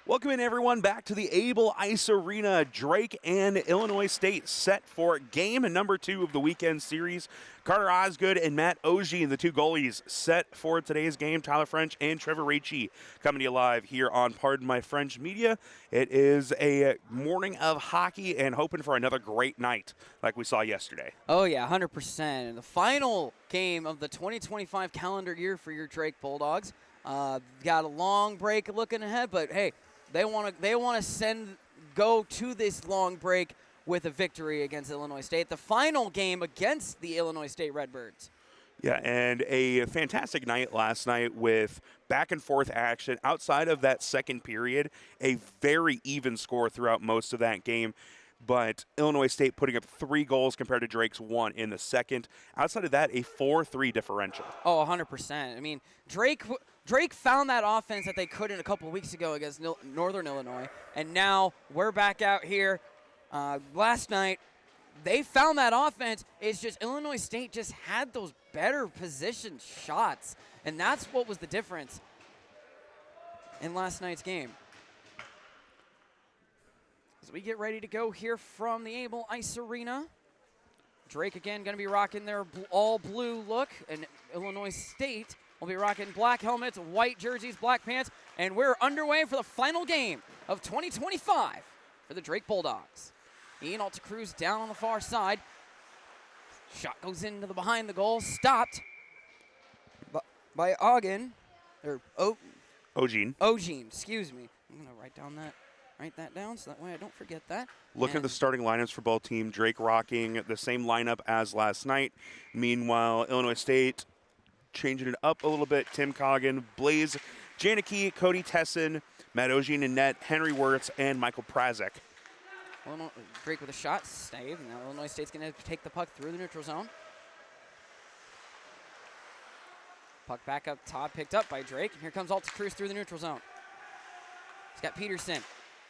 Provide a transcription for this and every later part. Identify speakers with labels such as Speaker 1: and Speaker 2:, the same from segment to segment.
Speaker 1: Welcome in, everyone, back to the Able Ice Arena. Drake and Illinois State set for game number 2 of the weekend series. Carter Osgood and Matt Ogier, the two goalies, set for today's game. Tyler French and Trevor Ricci coming to you live here on Pardon My French Media. It is a morning of hockey and hoping for another great night like we saw yesterday.
Speaker 2: Oh, yeah, 100%. And the final game of the 2025 calendar year for your Drake Bulldogs. Got a long break looking ahead, but hey, they want to go to this long break with a victory against Illinois State. The final game against the Illinois State Redbirds.
Speaker 1: Yeah, and a fantastic night last night with back and forth action. Outside of that second period, a very even score throughout most of that game. But Illinois State putting up 3 goals compared to Drake's 1 in the second. Outside of that, a 4-3 differential.
Speaker 2: Oh, 100%. I mean, Drake found that offense that they couldn't a couple weeks ago against Northern Illinois, and now we're back out here. Last night, they found that offense. It's just Illinois State just had those better positioned shots, and that's what was the difference in last night's game. As we get ready to go here from the Able Ice Arena, Drake again going to be rocking their all blue look, and Illinois State will be rocking black helmets, white jerseys, black pants, and we're underway for the final game of 2025 for the Drake Bulldogs. Ian Altacruz down on the far side. Shot goes into the behind the goal, stopped by Ogden, or Ogene, excuse me. I'm going to write that down so that way I don't forget that.
Speaker 1: Look at the starting lineups for both teams. Drake rocking the same lineup as last night. Meanwhile, Illinois State changing it up a little bit. Tim Coggin, Blaze Janicki, Cody Tesson, Matt Ogier in net, Henry Wirtz, and Michael Prazek.
Speaker 2: Drake with a shot, save. Now Illinois State's going to take the puck through the neutral zone. Puck back up top, picked up by Drake. And here comes Altacruz through the neutral zone. He's got Peterson.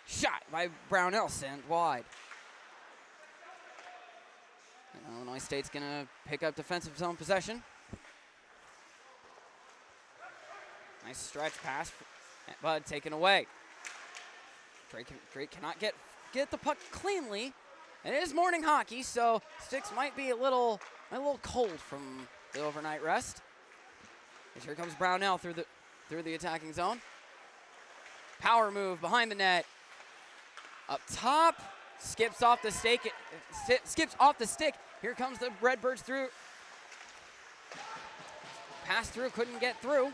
Speaker 2: Shot by Brownell, sent wide. And Illinois State's going to pick up defensive zone possession. Nice stretch pass, but taken away. Drake cannot get the puck cleanly. And it is morning hockey, so sticks might be a little cold from the overnight rest. And here comes Brownell through the attacking zone. Power move behind the net. Up top, skips off the stick. Skips off the stick. Here comes the Redbirds through. Pass through, couldn't get through.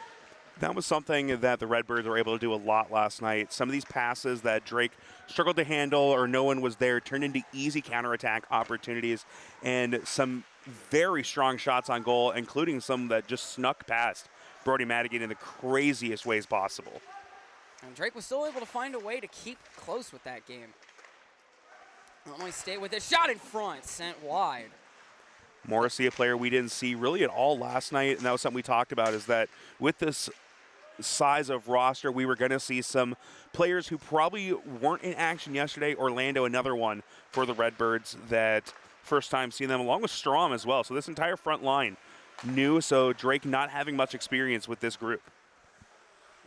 Speaker 1: That was something that the Redbirds were able to do a lot last night. Some of these passes that Drake struggled to handle or no one was there turned into easy counterattack opportunities and some very strong shots on goal, including some that just snuck past Brody Madigan in the craziest ways possible.
Speaker 2: And Drake was still able to find a way to keep close with that game. Illinois State with a shot in front, sent wide.
Speaker 1: Morrissey, a player we didn't see really at all last night, and that was something we talked about, is that with this size of roster, we were going to see some players who probably weren't in action yesterday. Orlando, another one for the Redbirds, that first time seeing them, along with Strom as well. So this entire front line new, so Drake not having much experience with this group.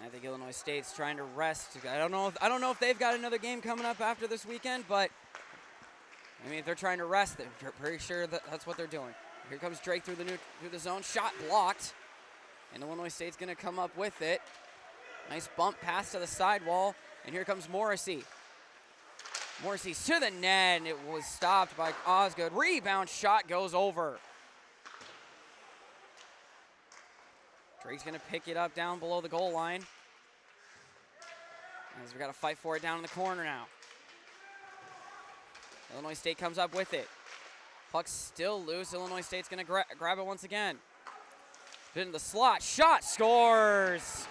Speaker 2: I think Illinois State's trying to rest. I don't know if they've got another game coming up after this weekend, but I mean, if they're trying to rest, they're pretty sure that's what they're doing. Here comes Drake through the zone. Shot blocked. And Illinois State's going to come up with it. Nice bump pass to the sidewall. And here comes Morrissey. Morrissey's to the net, and it was stopped by Osgood. Rebound shot goes over. Drake's going to pick it up down below the goal line. As we got to fight for it down in the corner now. Illinois State comes up with it. Puck's still loose. Illinois State's going to grab it once again. In the slot, shot, scores.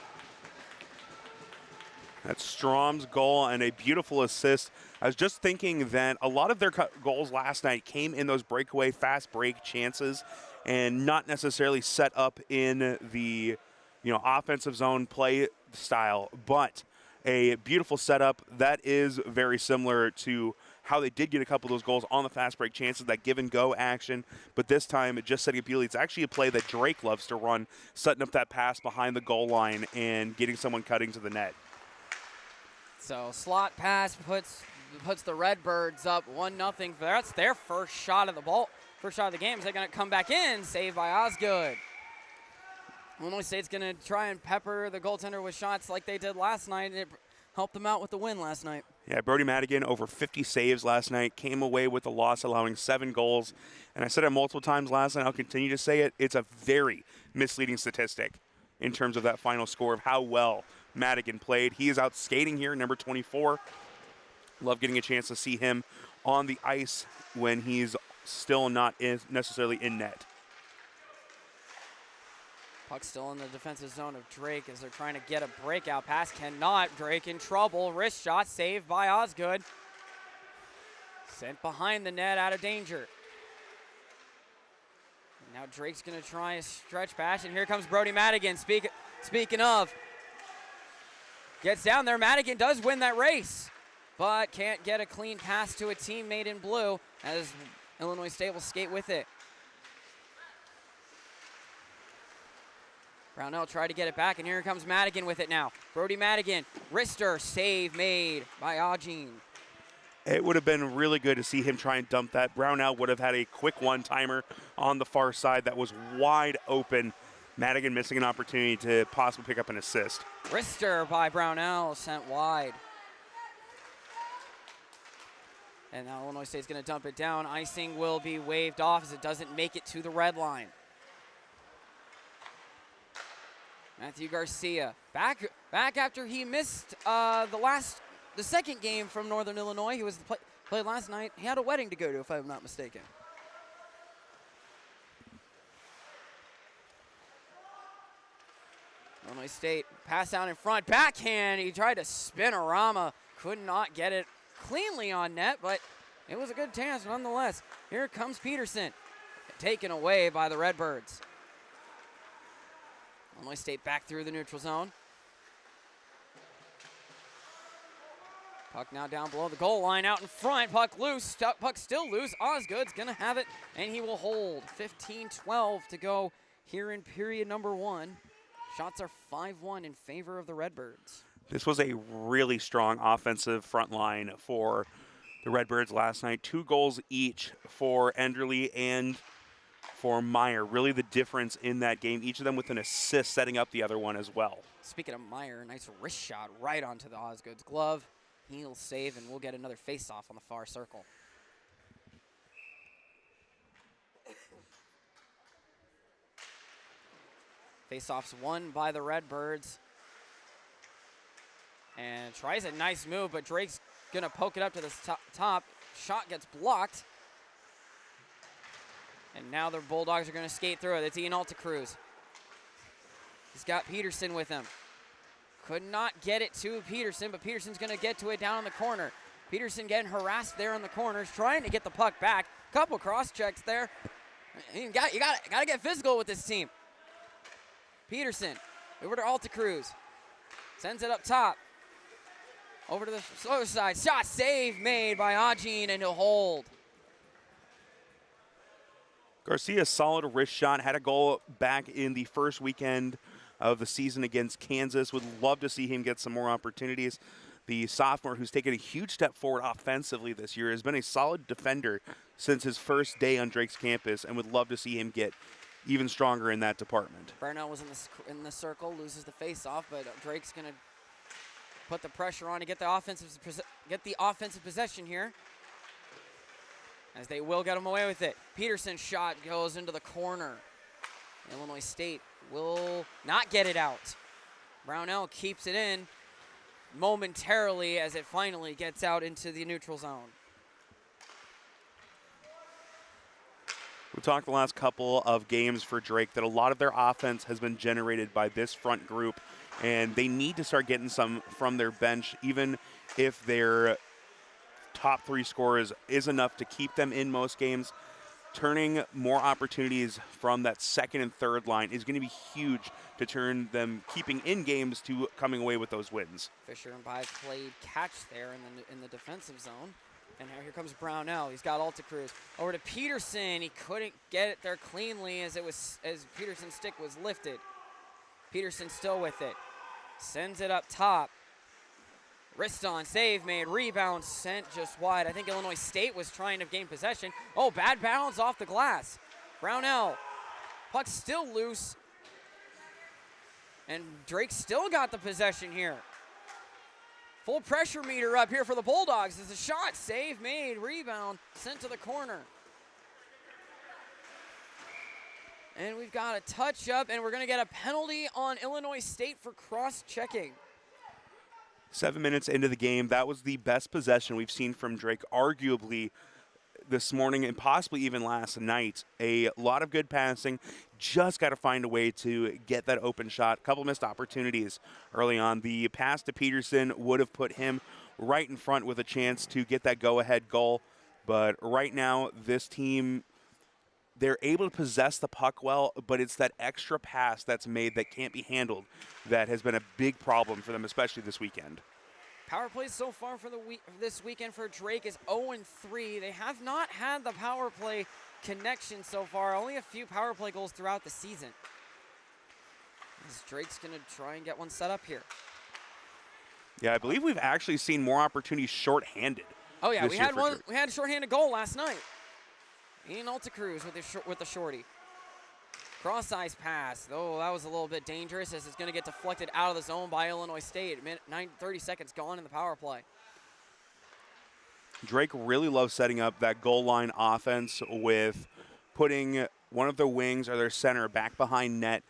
Speaker 1: That's Strom's goal and a beautiful assist. I was just thinking that a lot of their goals last night came in those breakaway, fast break chances and not necessarily set up in the offensive zone play style, but a beautiful setup that is very similar to how they did get a couple of those goals on the fast break chances, that give and go action. But this time, just setting up Bealey. It's actually a play that Drake loves to run, setting up that pass behind the goal line and getting someone cutting to the net.
Speaker 2: So slot pass puts the Redbirds up 1-0. That's their first shot of the ball. First shot of the game. Is they going to come back in? Saved by Osgood. Illinois State's going to try and pepper the goaltender with shots like they did last night, and it helped them out with the win last night.
Speaker 1: Yeah, Brody Madigan over 50 saves last night, came away with a loss, allowing 7 goals. And I said it multiple times last night, I'll continue to say it. It's a very misleading statistic in terms of that final score of how well Madigan played. He is out skating here, number 24. Love getting a chance to see him on the ice when he's still not necessarily in net.
Speaker 2: Puck still in the defensive zone of Drake as they're trying to get a breakout pass. Cannot. Drake in trouble. Wrist shot saved by Osgood. Sent behind the net, out of danger. And now Drake's going to try a stretch pass, and here comes Brody Madigan. Speaking of, gets down there. Madigan does win that race, but can't get a clean pass to a teammate in blue as Illinois State will skate with it. Brownell tried to get it back, and here comes Madigan with it now. Brody Madigan, wrister, save made by Ajin.
Speaker 1: It would have been really good to see him try and dump that. Brownell would have had a quick one-timer on the far side that was wide open. Madigan missing an opportunity to possibly pick up an assist.
Speaker 2: Wrister by Brownell sent wide. And now Illinois State's going to dump it down. Icing will be waved off as it doesn't make it to the red line. Matthew Garcia back after he missed the second game from Northern Illinois. He was played last night. He had a wedding to go to, if I'm not mistaken. Illinois State pass out in front, backhand. He tried to spin-a-rama, could not get it cleanly on net, but it was a good chance nonetheless. Here comes Peterson, taken away by the Redbirds. Illinois State back through the neutral zone. Puck now down below the goal line, out in front. Puck loose, puck still loose. Osgood's gonna have it, and he will hold. 15-12 to go here in period number 1. Shots are 5-1 in favor of the Redbirds.
Speaker 1: This was a really strong offensive front line for the Redbirds last night. 2 goals each for Enderle and for Meyer. Really the difference in that game. Each of them with an assist setting up the other one as well.
Speaker 2: Speaking of Meyer, nice wrist shot right onto the Osgood's glove. He'll save, and we'll get another face-off on the far circle. Face-offs won by the Redbirds. And tries a nice move, but Drake's going to poke it up to the top. Shot gets blocked. And now the Bulldogs are going to skate through it. It's Ian Altacruz. He's got Peterson with him. Could not get it to Peterson, but Peterson's going to get to it down in the corner. Peterson getting harassed there in the corners, trying to get the puck back. Couple cross checks there. You got to get physical with this team. Peterson over to Altacruz. Sends it up top. Over to the other side. Shot save made by Ajin, and he'll hold.
Speaker 1: Garcia, solid wrist shot, had a goal back in the first weekend of the season against Kansas. Would love to see him get some more opportunities. The sophomore, who's taken a huge step forward offensively this year, has been a solid defender since his first day on Drake's campus, and would love to see him get even stronger in that department.
Speaker 2: Brownell was in the circle, loses the face-off, but Drake's going to put the pressure on to get the offensive possession here, as they will get him away with it. Peterson's shot goes into the corner. Illinois State will not get it out. Brownell keeps it in momentarily as it finally gets out into the neutral zone.
Speaker 1: We talked the last couple of games for Drake that a lot of their offense has been generated by this front group, and they need to start getting some from their bench, even if their top 3 scorers is enough to keep them in most games. Turning more opportunities from that second and third line is going to be huge to turn them keeping in games to coming away with those wins.
Speaker 2: Fisher and Bai played catch there in the defensive zone. And now here comes Brownell. He's got Altacruz. Over to Peterson. He couldn't get it there cleanly as Peterson's stick was lifted. Peterson still with it. Sends it up top. Wrist on, save made, rebound sent just wide. I think Illinois State was trying to gain possession. Oh, bad bounce off the glass. Brownell, puck still loose. And Drake still got the possession here. Full pressure meter up here for the Bulldogs. There's a shot, save made, rebound, sent to the corner. And we've got a touch up, and we're gonna get a penalty on Illinois State for cross-checking.
Speaker 1: 7 minutes into the game, that was the best possession we've seen from Drake, arguably this morning and possibly even last night. A lot of good passing. Just got to find a way to get that open shot. A couple missed opportunities early on. The pass to Peterson would have put him right in front with a chance to get that go-ahead goal. But right now, this team, they're able to possess the puck well, but it's that extra pass that's made that can't be handled that has been a big problem for them, especially this weekend.
Speaker 2: Power plays so far for this weekend for Drake is 0-3. They have not had the power play connection so far. Only a few power play goals throughout the season. As Drake's going to try and get one set up here.
Speaker 1: Yeah, I believe we've actually seen more opportunities shorthanded.
Speaker 2: Oh yeah, we had one.
Speaker 1: Drake.
Speaker 2: We had a shorthanded goal last night. Ian Altacruz with the shorty. Cross-ice pass, though that was a little bit dangerous as it's going to get deflected out of the zone by Illinois State. 30 seconds gone in the power play.
Speaker 1: Drake really loves setting up that goal line offense with putting one of their wings or their center back behind net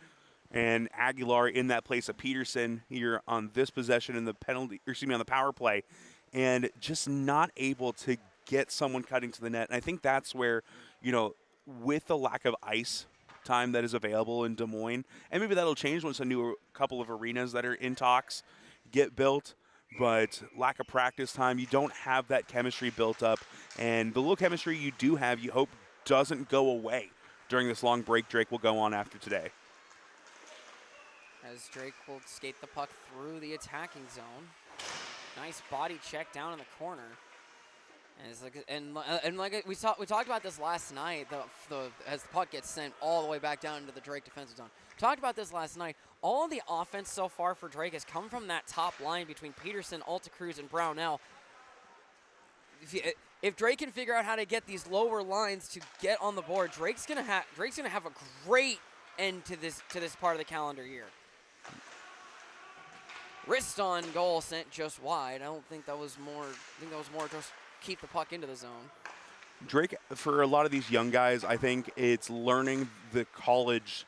Speaker 1: and Aguilar in that place of Peterson here on this possession in the penalty, or excuse me, on the power play, and just not able to get someone cutting to the net. And I think that's where, you know, with the lack of ice time that is available in Des Moines, and maybe that'll change once a new couple of arenas that are in talks get built, but lack of practice time, you don't have that chemistry built up, and the little chemistry you do have, you hope doesn't go away during this long break Drake will go on after today.
Speaker 2: As Drake will skate the puck through the attacking zone. Nice body check down in the corner. And like we talked about this last night, as the puck gets sent all the way back down into the Drake defensive zone. Talked about this last night. All of the offense so far for Drake has come from that top line between Peterson, Altacruz, and Brownell. If Drake can figure out how to get these lower lines to get on the board, Drake's gonna have a great end to this part of the calendar year. Wrist on goal sent just wide. I don't think that was more. I think that was more just keep the puck into the zone.
Speaker 1: Drake, for a lot of these young guys, I think it's learning the college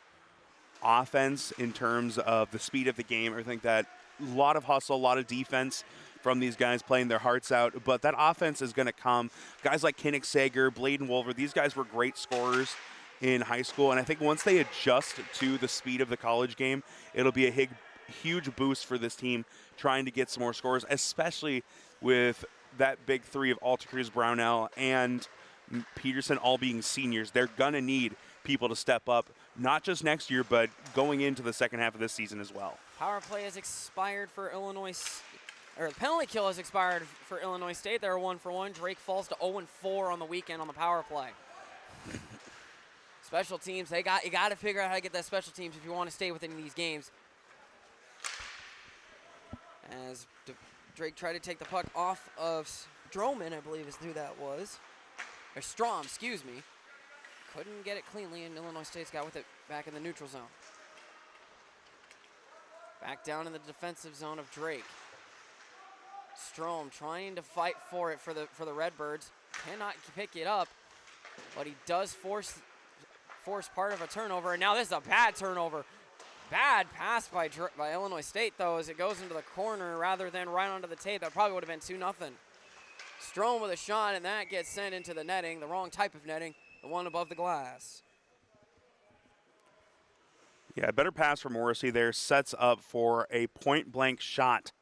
Speaker 1: offense in terms of the speed of the game. I think that a lot of hustle, a lot of defense from these guys playing their hearts out, but that offense is going to come. Guys like Kinnick Sager, Bladen Wolver, these guys were great scorers in high school, and I think once they adjust to the speed of the college game, it'll be a huge boost for this team trying to get some more scores, especially with that big three of Altacruz, Brownell, and Peterson all being seniors. They're going to need people to step up, not just next year, but going into the second half of this season as well.
Speaker 2: Power play has expired for Illinois, or the penalty kill has expired for Illinois State. They're 1-for-1. Drake falls to 0-4 on the weekend on the power play. Special teams, you got to figure out how to get that special teams if you want to stay within these games. As Drake tried to take the puck off of Stroman, I believe is who that was. Or Strom, excuse me. Couldn't get it cleanly, and Illinois State's got with it back in the neutral zone. Back down in the defensive zone of Drake. Strom trying to fight for it for the Redbirds. Cannot pick it up, but he does force part of a turnover, and now this is a bad turnover. Bad pass by Illinois State, though, as it goes into the corner rather than right onto the tape. That probably would have been 2-0. Strom with a shot, and that gets sent into the netting, the wrong type of netting, the one above the glass.
Speaker 1: Yeah, better pass for Morrissey there. Sets up for a point-blank shot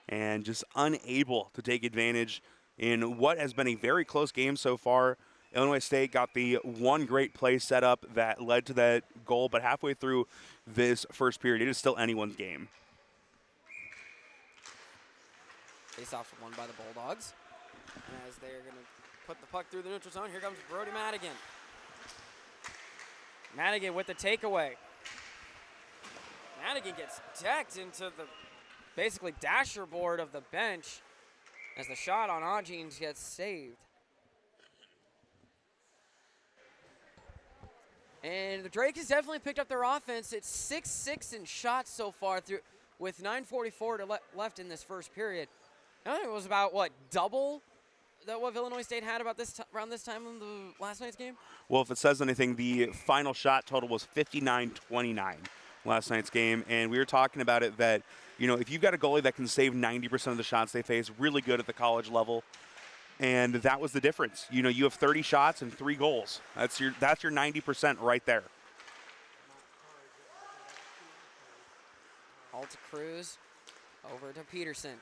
Speaker 1: and just unable to take advantage in what has been a very close game so far. Illinois State got the one great play set up that led to that goal, but halfway through this first period, it is still anyone's game.
Speaker 2: Face-off won by the Bulldogs. As they're going to put the puck through the neutral zone, here comes Brody Madigan. Madigan with the takeaway. Madigan gets decked into the basically dasher board of the bench as the shot on Ajin gets saved. And the Drake has definitely picked up their offense. It's 6-6 in shots so far through with 9:44 to left in this first period. I think it was about, what, double that what Illinois State had about this around this time in the last night's game?
Speaker 1: Well, if it says anything, the final shot total was 59-29 last night's game, and we were talking about it that, you know, if you've got a goalie that can save 90% of the shots they face, really good at the college level, and that was the difference. You know, you have 30 shots and 3 goals. That's your 90% right there.
Speaker 2: Alta Cruz over to Peterson.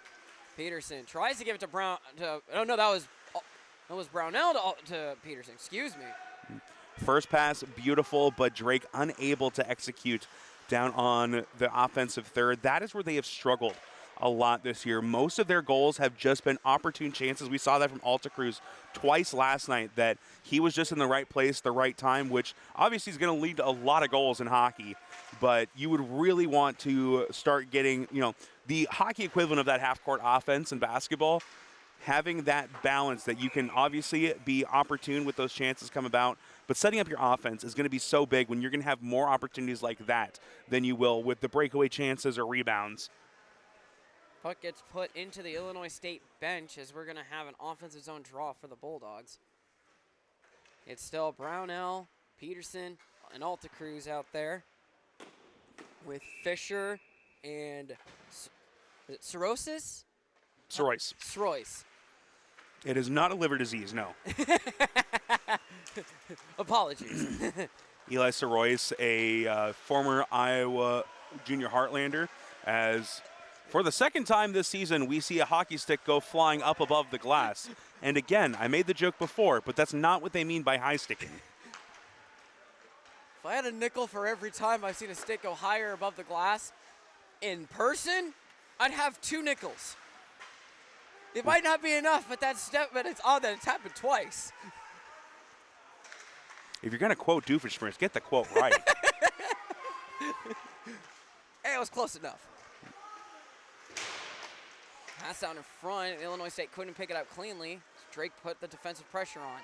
Speaker 2: Peterson tries to give it to Brown. Oh no, that was Brownell to Peterson. Excuse me.
Speaker 1: First pass, beautiful, but Drake unable to execute down on the offensive third. That is where they have struggled a lot this year. Most of their goals have just been opportune chances. We saw that from Alta Cruz twice last night, that he was just in the right place, the right time, which obviously is going to lead to a lot of goals in hockey. But you would really want to start getting, you know, the hockey equivalent of that half-court offense in basketball, having that balance that you can obviously be opportune with those chances come about, but setting up your offense is going to be so big when you're going to have more opportunities like that than you will with the breakaway chances or rebounds.
Speaker 2: Puck gets put into the Illinois State bench as we're going to have an offensive zone draw for the Bulldogs. It's still Brownell, Peterson, and Alta Cruz out there with Fisher and Cirrhosis?
Speaker 1: Sorois.
Speaker 2: Sorois.
Speaker 1: It is not a liver disease, no.
Speaker 2: Apologies.
Speaker 1: Eli Sorois, a former Iowa junior Heartlander, as for the second time this season, we see a hockey stick go flying up above the glass. And again, I made the joke before, but that's not what they mean by high sticking.
Speaker 2: If I had a nickel for every time I've seen a stick go higher above the glass in person, I'd have 2 nickels. It might not be enough, but it's odd that it's happened twice.
Speaker 1: If you're going to quote Doofenshmirtz, get the quote right.
Speaker 2: Hey, it was close enough. Pass out in front. Illinois State couldn't pick it up cleanly. Drake put the defensive pressure on.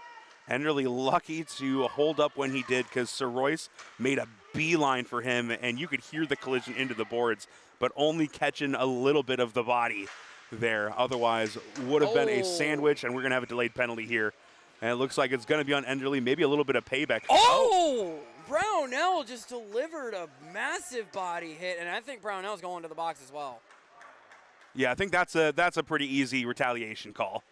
Speaker 1: Enderly lucky to hold up when he did, because Sorois made a beeline for him, and you could hear the collision into the boards, but only catching a little bit of the body there. Otherwise, would have been a sandwich, and we're going to have a delayed penalty here. And it looks like it's going to be on Enderly, maybe a little bit of payback.
Speaker 2: Oh! Brownell just delivered a massive body hit, and I think Brownell's going to the box as well.
Speaker 1: Yeah, I think that's a pretty easy retaliation call.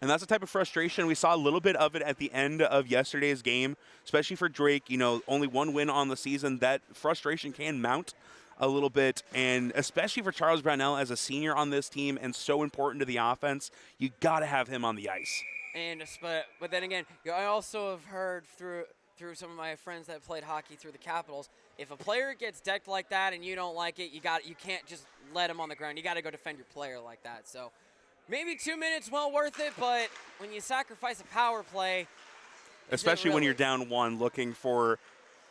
Speaker 1: And that's the type of frustration. We saw a little bit of it at the end of yesterday's game, especially for Drake. You know, only 1 win on the season. That frustration can mount a little bit, and especially for Charles Brownell as a senior on this team and so important to the offense, you got to have him on the ice.
Speaker 2: And but then again, I also have heard through some of my friends that played hockey through the Capitals, if a player gets decked like that and you don't like it, you can't just let him on the ground. You got to go defend your player like that. So maybe 2 minutes, well worth it, but when you sacrifice a power play,
Speaker 1: especially when you're down 1 looking for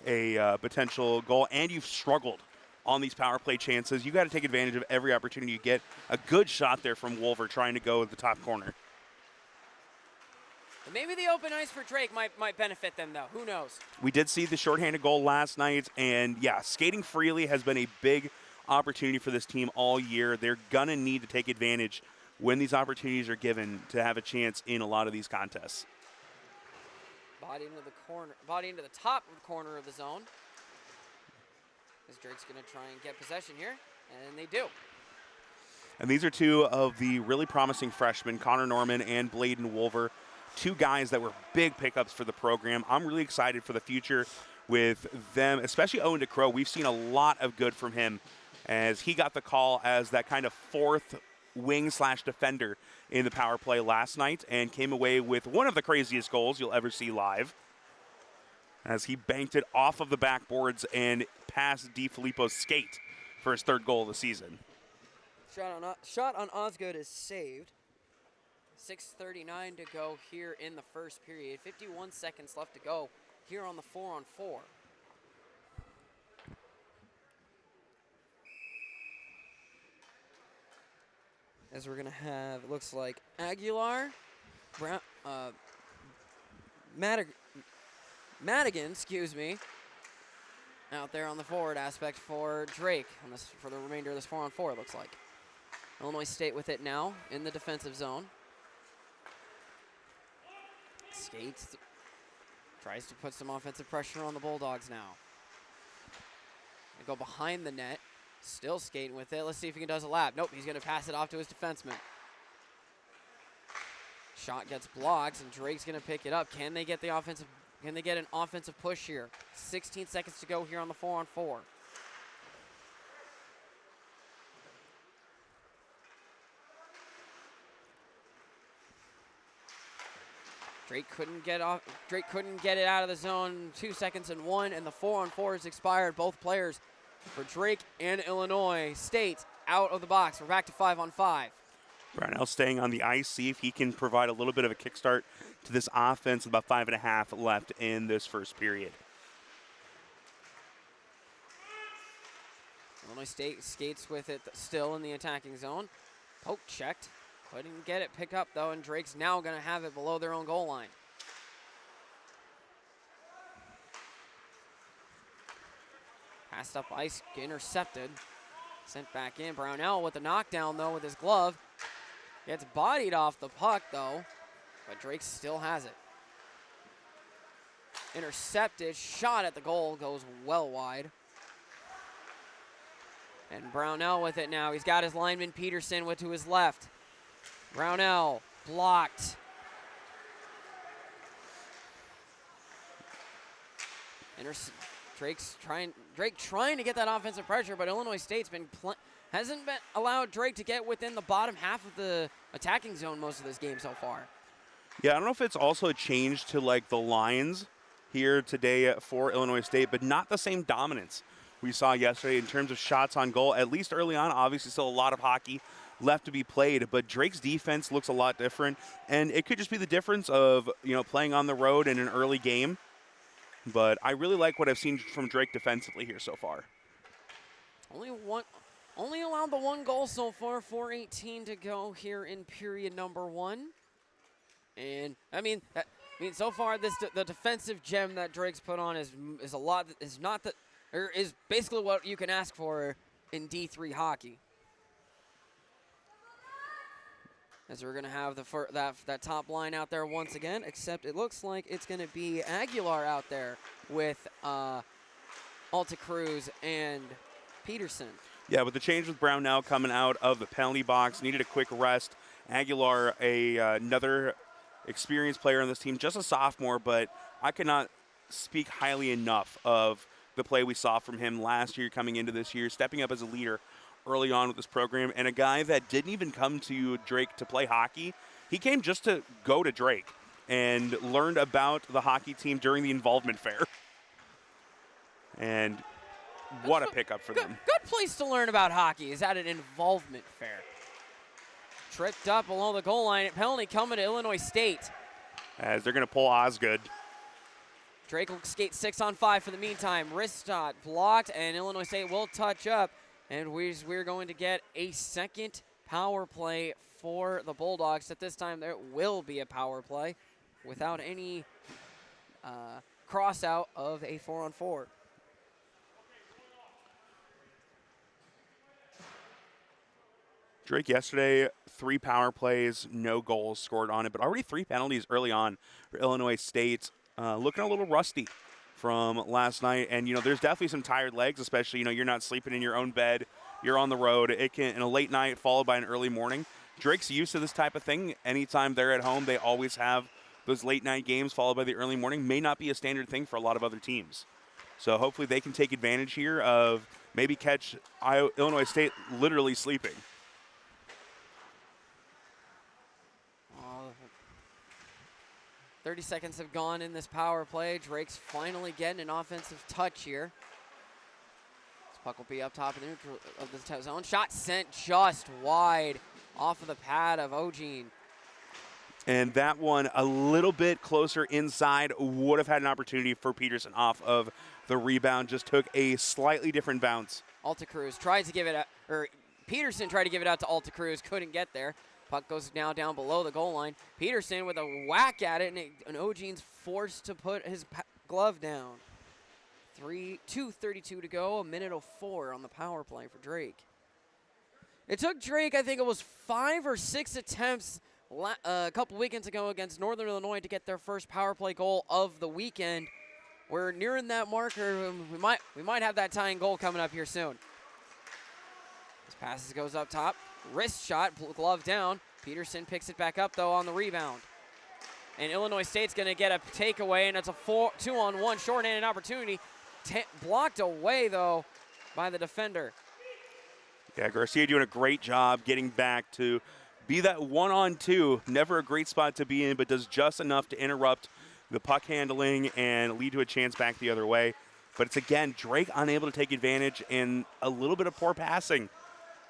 Speaker 1: a potential goal and you've struggled on these power play chances, you got to take advantage of every opportunity you get. A good shot there from Wolver trying to go to the top corner.
Speaker 2: Maybe the open ice for Drake might benefit them, though. Who knows?
Speaker 1: We did see the shorthanded goal last night, and yeah, skating freely has been a big opportunity for this team all year. They're going to need to take advantage when these opportunities are given to have a chance in a lot of these contests.
Speaker 2: Body into the top of the corner of the zone. As Drake's going to try and get possession here, and they do.
Speaker 1: And these are 2 of the really promising freshmen, Connor Norman and Bladen Wolver. 2 guys that were big pickups for the program. I'm really excited for the future with them, especially Owen DeCrow. We've seen a lot of good from him as he got the call as that kind of 4th wing/defender in the power play last night and came away with one of the craziest goals you'll ever see live as he banked it off of the backboards and past DiFilippo's skate for his 3rd goal of the season.
Speaker 2: Shot on Osgood is saved. 6:39 to go here in the first period. 51 seconds left to go here on the 4-on-4. as we're going to have, it looks like Aguilar, Brown, Madigan, excuse me, out there on the forward aspect for Drake on this, for the remainder of this 4-on-4, it looks like. Illinois State with it now in the defensive zone. Skates, tries to put some offensive pressure on the Bulldogs now. They go behind the net, still skating with it. Let's see if he can does a lap. Nope, he's going to pass it off to his defenseman. Shot gets blocked, and Drake's going to pick it up. Can they get the offensive? Can they get an offensive push here? 16 seconds to go here on the 4-on-4. Drake couldn't get off. Drake couldn't get it out of the zone. 2 seconds and 1, and the 4-on-4 has expired. Both players for Drake and Illinois State out of the box. We're back to 5-on-5.
Speaker 1: Brownell staying on the ice, see if he can provide a little bit of a kickstart to this offense. About 5.5 left in this first period.
Speaker 2: Illinois State skates with it still in the attacking zone. Poke checked. Couldn't get it pick up, though, and Drake's now going to have it below their own goal line. Passed up ice, intercepted. Sent back in. Brownell with the knockdown, though, with his glove. Gets bodied off the puck, though, but Drake still has it. Intercepted, shot at the goal, goes well wide. And Brownell with it now. He's got his lineman Peterson to his left. Brownell blocked. Drake trying to get that offensive pressure, but Illinois State's hasn't been allowed Drake to get within the bottom half of the attacking zone most of this game so far.
Speaker 1: Yeah, I don't know if it's also changed to like the lines here today for Illinois State, but not the same dominance we saw yesterday in terms of shots on goal, at least early on. Obviously still a lot of hockey left to be played, but Drake's defense looks a lot different, and it could just be the difference of, playing on the road in an early game. But I really like what I've seen from Drake defensively here so far.
Speaker 2: Only allowed the 1 goal so far, 4:18 to go here in period number 1. And so far the defensive gem that Drake's put on is basically what you can ask for in D3 hockey. As we're going to have that top line out there once again, except it looks like it's going to be Aguilar out there with Alta Cruz and Peterson.
Speaker 1: Yeah, with the change with Brownell coming out of the penalty box, needed a quick rest. Aguilar, another experienced player on this team, just a sophomore, but I cannot speak highly enough of the play we saw from him last year coming into this year, stepping up as a leader early on with this program, and a guy that didn't even come to Drake to play hockey. He came just to go to Drake and learned about the hockey team during the involvement fair. And what a pickup for them.
Speaker 2: Good place to learn about hockey is at an involvement fair. Tripped up below the goal line. Penalty coming to Illinois State.
Speaker 1: As they're going to pull Osgood.
Speaker 2: Drake will skate 6-on-5 for the meantime. Wrist shot blocked, and Illinois State will touch up. And we're going to get a second power play for the Bulldogs. At this time, there will be a power play without any cross out of a 4-on-4.
Speaker 1: Drake yesterday, 3 power plays, no goals scored on it, but already 3 penalties early on for Illinois State. Looking a little rusty from last night, and there's definitely some tired legs, especially you're not sleeping in your own bed, you're on the road. It can in a late night followed by an early morning. Drake's used to this type of thing. Anytime they're at home, they always have those late night games followed by the early morning. May not be a standard thing for a lot of other teams, so hopefully they can take advantage here of maybe catch Illinois State literally sleeping.
Speaker 2: 30 seconds have gone in this power play. Drake's finally getting an offensive touch here. This puck will be up top of the zone. Shot sent just wide off of the pad of Ogene.
Speaker 1: And that one a little bit closer inside. Would have had an opportunity for Peterson off of the rebound. Just took a slightly different bounce.
Speaker 2: Alta Cruz tries to give it Peterson tried to give it out to Alta Cruz, couldn't get there. Puck goes now down below the goal line. Peterson with a whack at it, and Ogene's forced to put his glove down. 2:32 to go, 1:04 on the power play for Drake. It took Drake, I think it was 5 or 6 attempts a couple weekends ago against Northern Illinois to get their first power play goal of the weekend. We're nearing that marker. We might have that tying goal coming up here soon. This passes goes up top. Wrist shot, glove down. Peterson picks it back up, though, on the rebound. And Illinois State's going to get a takeaway, and it's a 2-on-1 short-handed opportunity. Blocked away, though, by the defender.
Speaker 1: Yeah, Garcia doing a great job getting back to be that 1-on-2. Never a great spot to be in, but does just enough to interrupt the puck handling and lead to a chance back the other way. But it's, again, Drake unable to take advantage, and a little bit of poor passing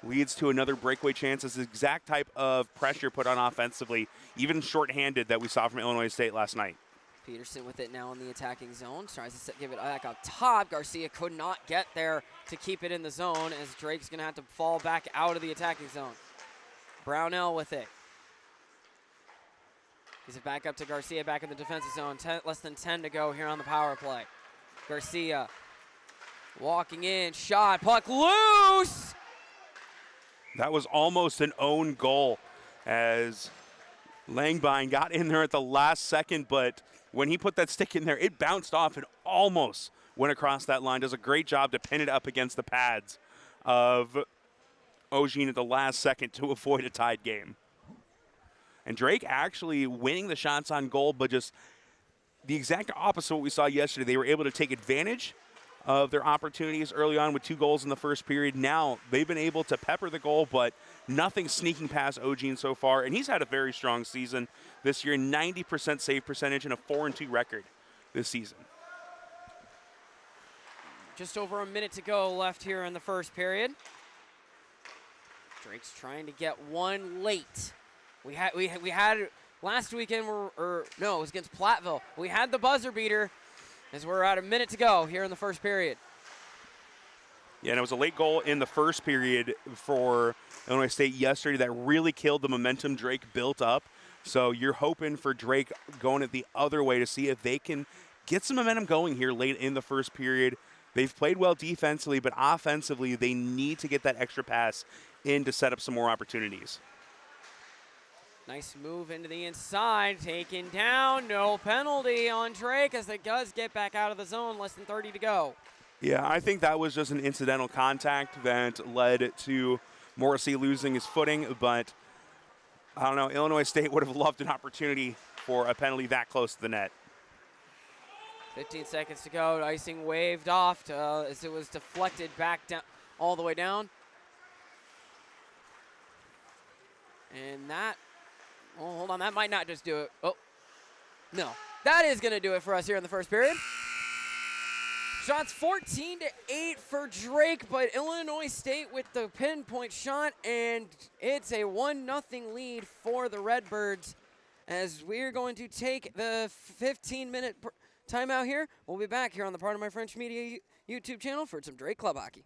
Speaker 1: leads to another breakaway chance. It's the exact type of pressure put on offensively, even shorthanded, that we saw from Illinois State last night.
Speaker 2: Peterson with it now in the attacking zone. Tries to give it back up top. Garcia could not get there to keep it in the zone, as Drake's going to have to fall back out of the attacking zone. Brownell with it. Gives it back up to Garcia back in the defensive zone. Less than 10 to go here on the power play. Garcia walking in. Shot. Puck loose.
Speaker 1: That was almost an own goal, as Langbein got in there at the last second, but when he put that stick in there, it bounced off and almost went across that line. Does a great job to pin it up against the pads of Ogene at the last second to avoid a tied game. And Drake actually winning the shots on goal, but just the exact opposite of what we saw yesterday. They were able to take advantage of their opportunities early on with 2 goals in the first period. Now they've been able to pepper the goal, but nothing sneaking past Ogene so far. And he's had a very strong season this year, 90% save percentage and a 4-2 record this season.
Speaker 2: Just over a minute to go left here in the first period. Drake's trying to get one late. We had last weekend, no, it was against Platteville. We had the buzzer beater, as we're at a minute to go here in the first period.
Speaker 1: Yeah, and it was a late goal in the first period for Illinois State yesterday that really killed the momentum Drake built up. So you're hoping for Drake going it the other way to see if they can get some momentum going here late in the first period. They've played well defensively, but offensively, they need to get that extra pass in to set up some more opportunities.
Speaker 2: Nice move into the inside, taken down, no penalty on Drake as it does get back out of the zone, less than 30 to go.
Speaker 1: Yeah, I think that was just an incidental contact that led to Morrissey losing his footing, but I don't know, Illinois State would have loved an opportunity for a penalty that close to the net.
Speaker 2: 15 seconds to go, icing waved off as it was deflected back down, all the way down. And that, oh, hold on, that might not just do it. Oh, no. That is going to do it for us here in the first period. Shots 14-8 for Drake, but Illinois State with the pinpoint shot, and it's a 1-0 lead for the Redbirds as we're going to take the 15-minute timeout here. We'll be back here on the Part of My French Media YouTube channel for some Drake Club Hockey.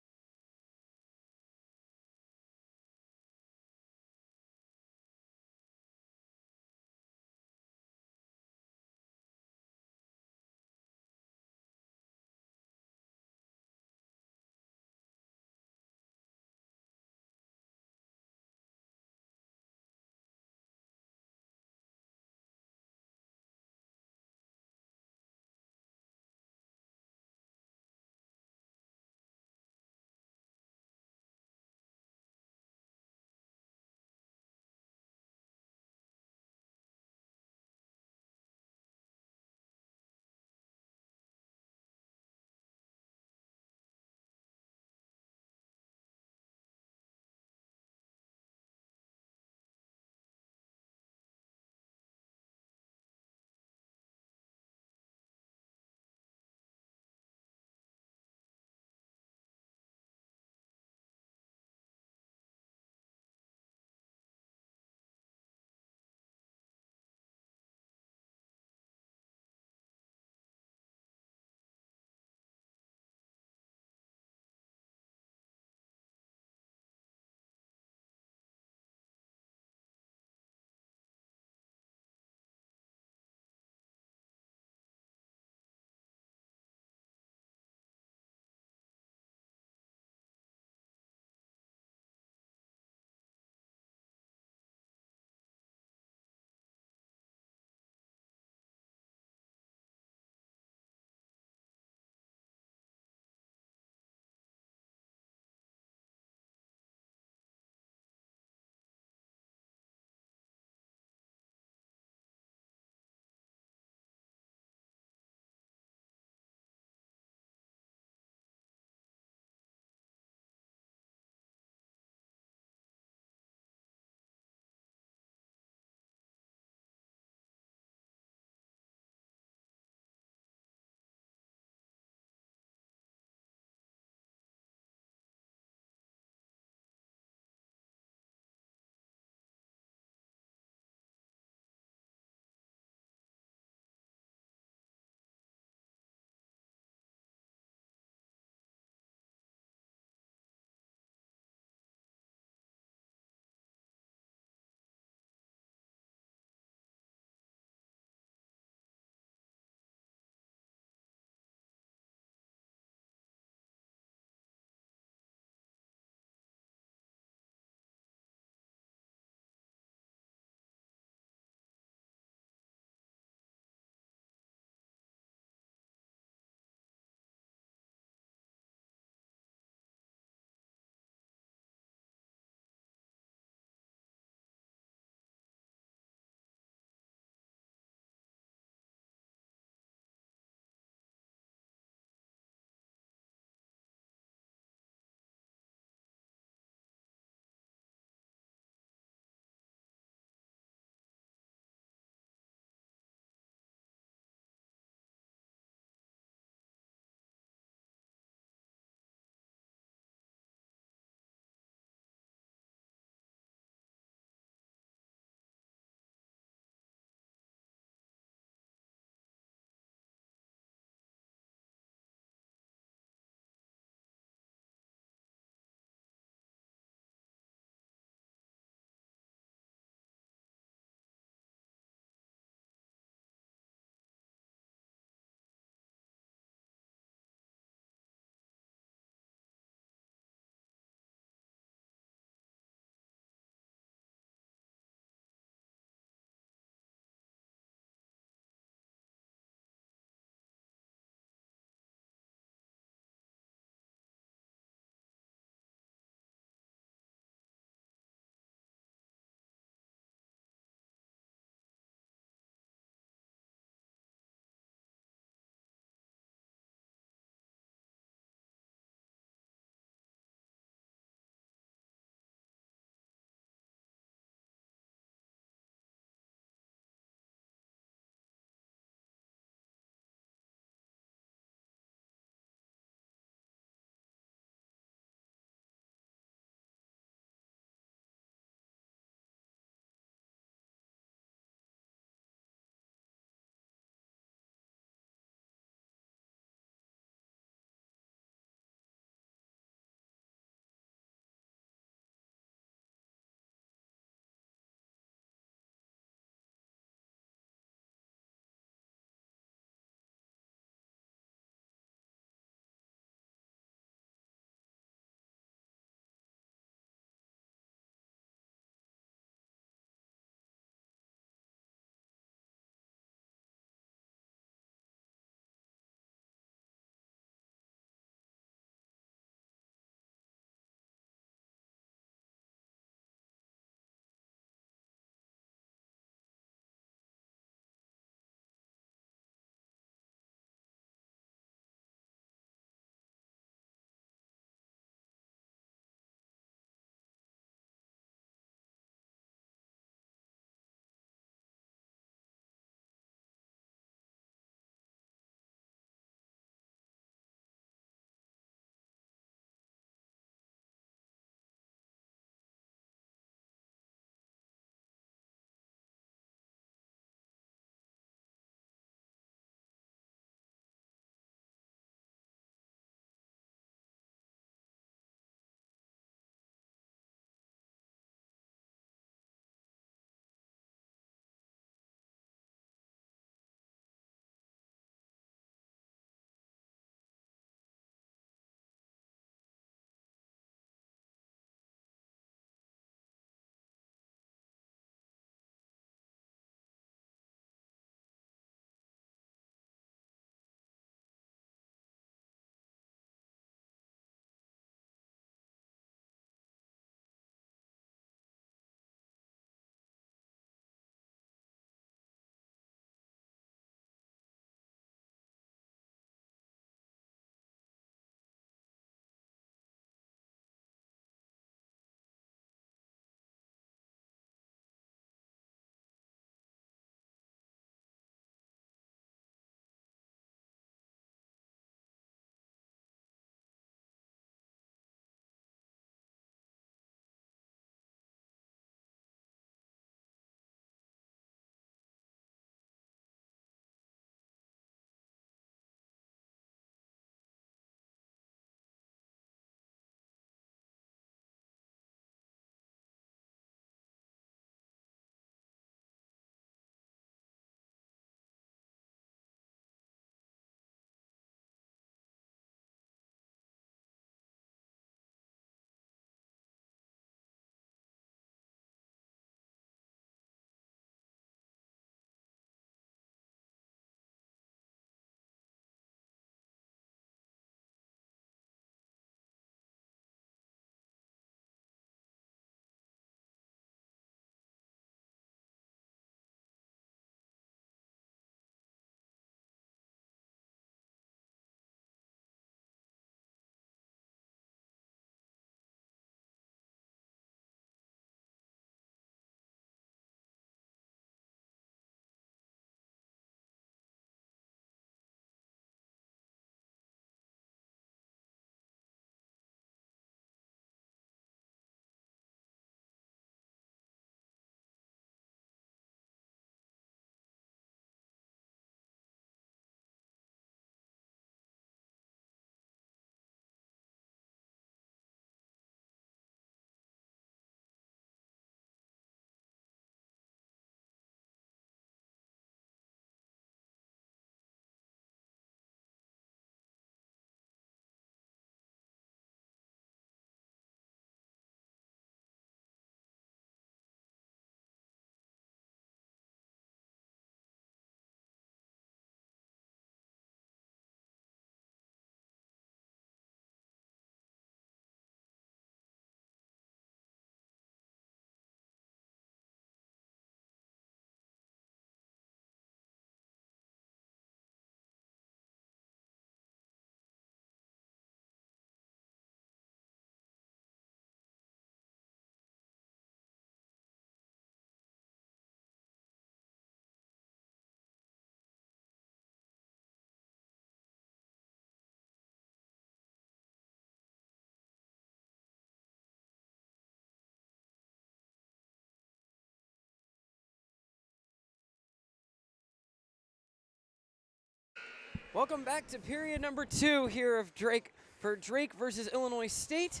Speaker 2: Welcome back to period number 2 here of Drake versus Illinois State.